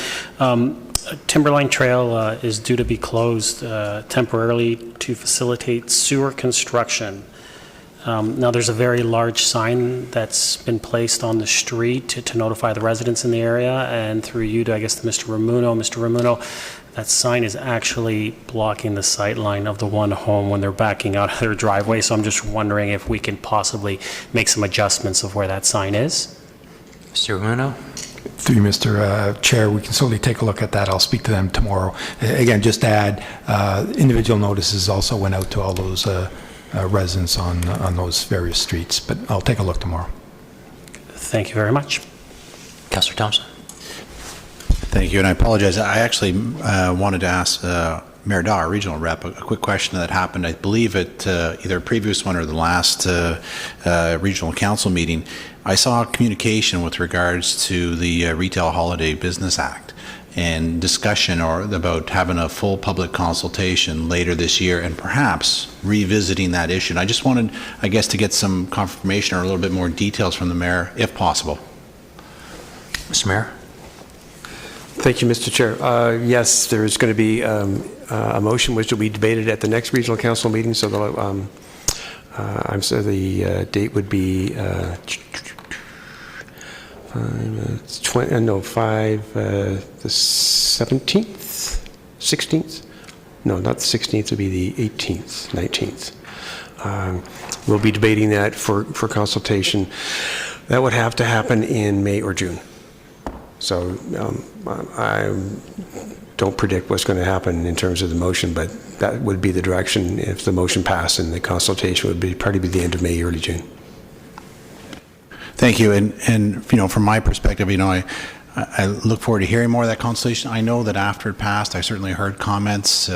Timberline Trail is due to be closed temporarily to facilitate sewer construction. Now, there's a very large sign that's been placed on the street to notify the residents in the area, and through you to, I guess, to Mr. Ramuno. Mr. Ramuno, that sign is actually blocking the sight line of the one home when they're backing out of their driveway, so I'm just wondering if we can possibly make some adjustments of where that sign is. Mr. Ramuno? Through you, Mr. Chair, we can certainly take a look at that. I'll speak to them tomorrow. Again, just to add, individual notices also went out to all those residents on those various streets, but I'll take a look tomorrow. Thank you very much. Councilor Thompson? Thank you, and I apologize. I actually wanted to ask Mayor Daw, our regional rep, a quick question that happened, I believe, at either a previous one or the last regional council meeting. I saw communication with regards to the Retail Holiday Business Act and discussion about having a full public consultation later this year and perhaps revisiting that issue. And I just wanted, I guess, to get some confirmation or a little bit more details from the mayor, if possible. Mr. Mayor? Thank you, Mr. Chair. Yes, there is going to be a motion which will be debated at the next regional council meeting. So the date would be the 17th, 16th. No, not the 16th. It would be the 18th, 19th. We'll be debating that for consultation. That would have to happen in May or June. So I don't predict what's going to happen in terms of the motion, but that would be the direction if the motion passed, and the consultation would probably be the end of May, early June. Thank you. And from my perspective, I look forward to hearing more of that consultation. I know that after it passed, I certainly heard comments,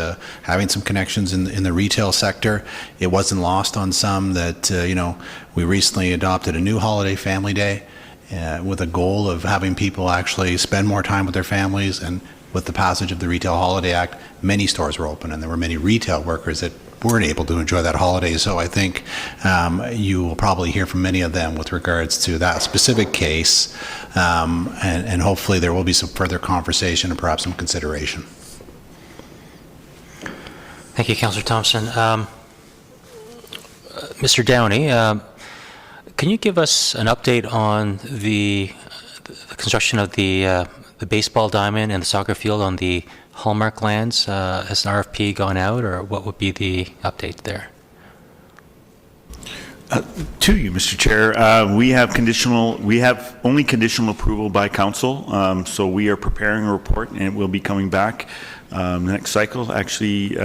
having some connections in the retail sector. It wasn't lost on some that, we recently adopted a new holiday, Family Day, with a goal of having people actually spend more time with their families and with the passage of the Retail Holiday Act, many stores were open, and there were many retail workers that weren't able to enjoy that holiday. So I think you will probably hear from many of them with regards to that specific case, and hopefully there will be some further conversation and perhaps some consideration. Thank you, Councillor Thompson. Mr. Downey, can you give us an update on the construction of the baseball diamond and the soccer field on the Hallmark lands? Has an RFP gone out, or what would be the update there? To you, Mr. Chair, we have only conditional approval by council, so we are preparing a report, and it will be coming back next cycle. Actually,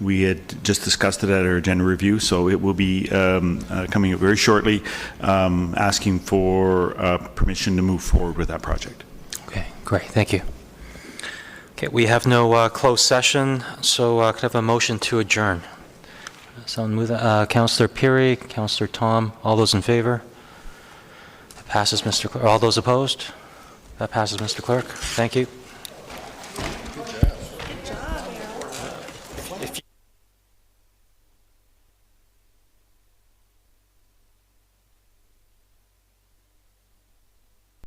we had just discussed it at our agenda review, so it will be coming up very shortly, asking for permission to move forward with that project. Okay, great, thank you. Okay, we have no closed session, so could I have a motion to adjourn? Someone move that. Councillor Pirie, Councillor Tom, all those in favor? That passes, Mr. Clerk. All those opposed? That passes, Mr. Clerk. Thank you.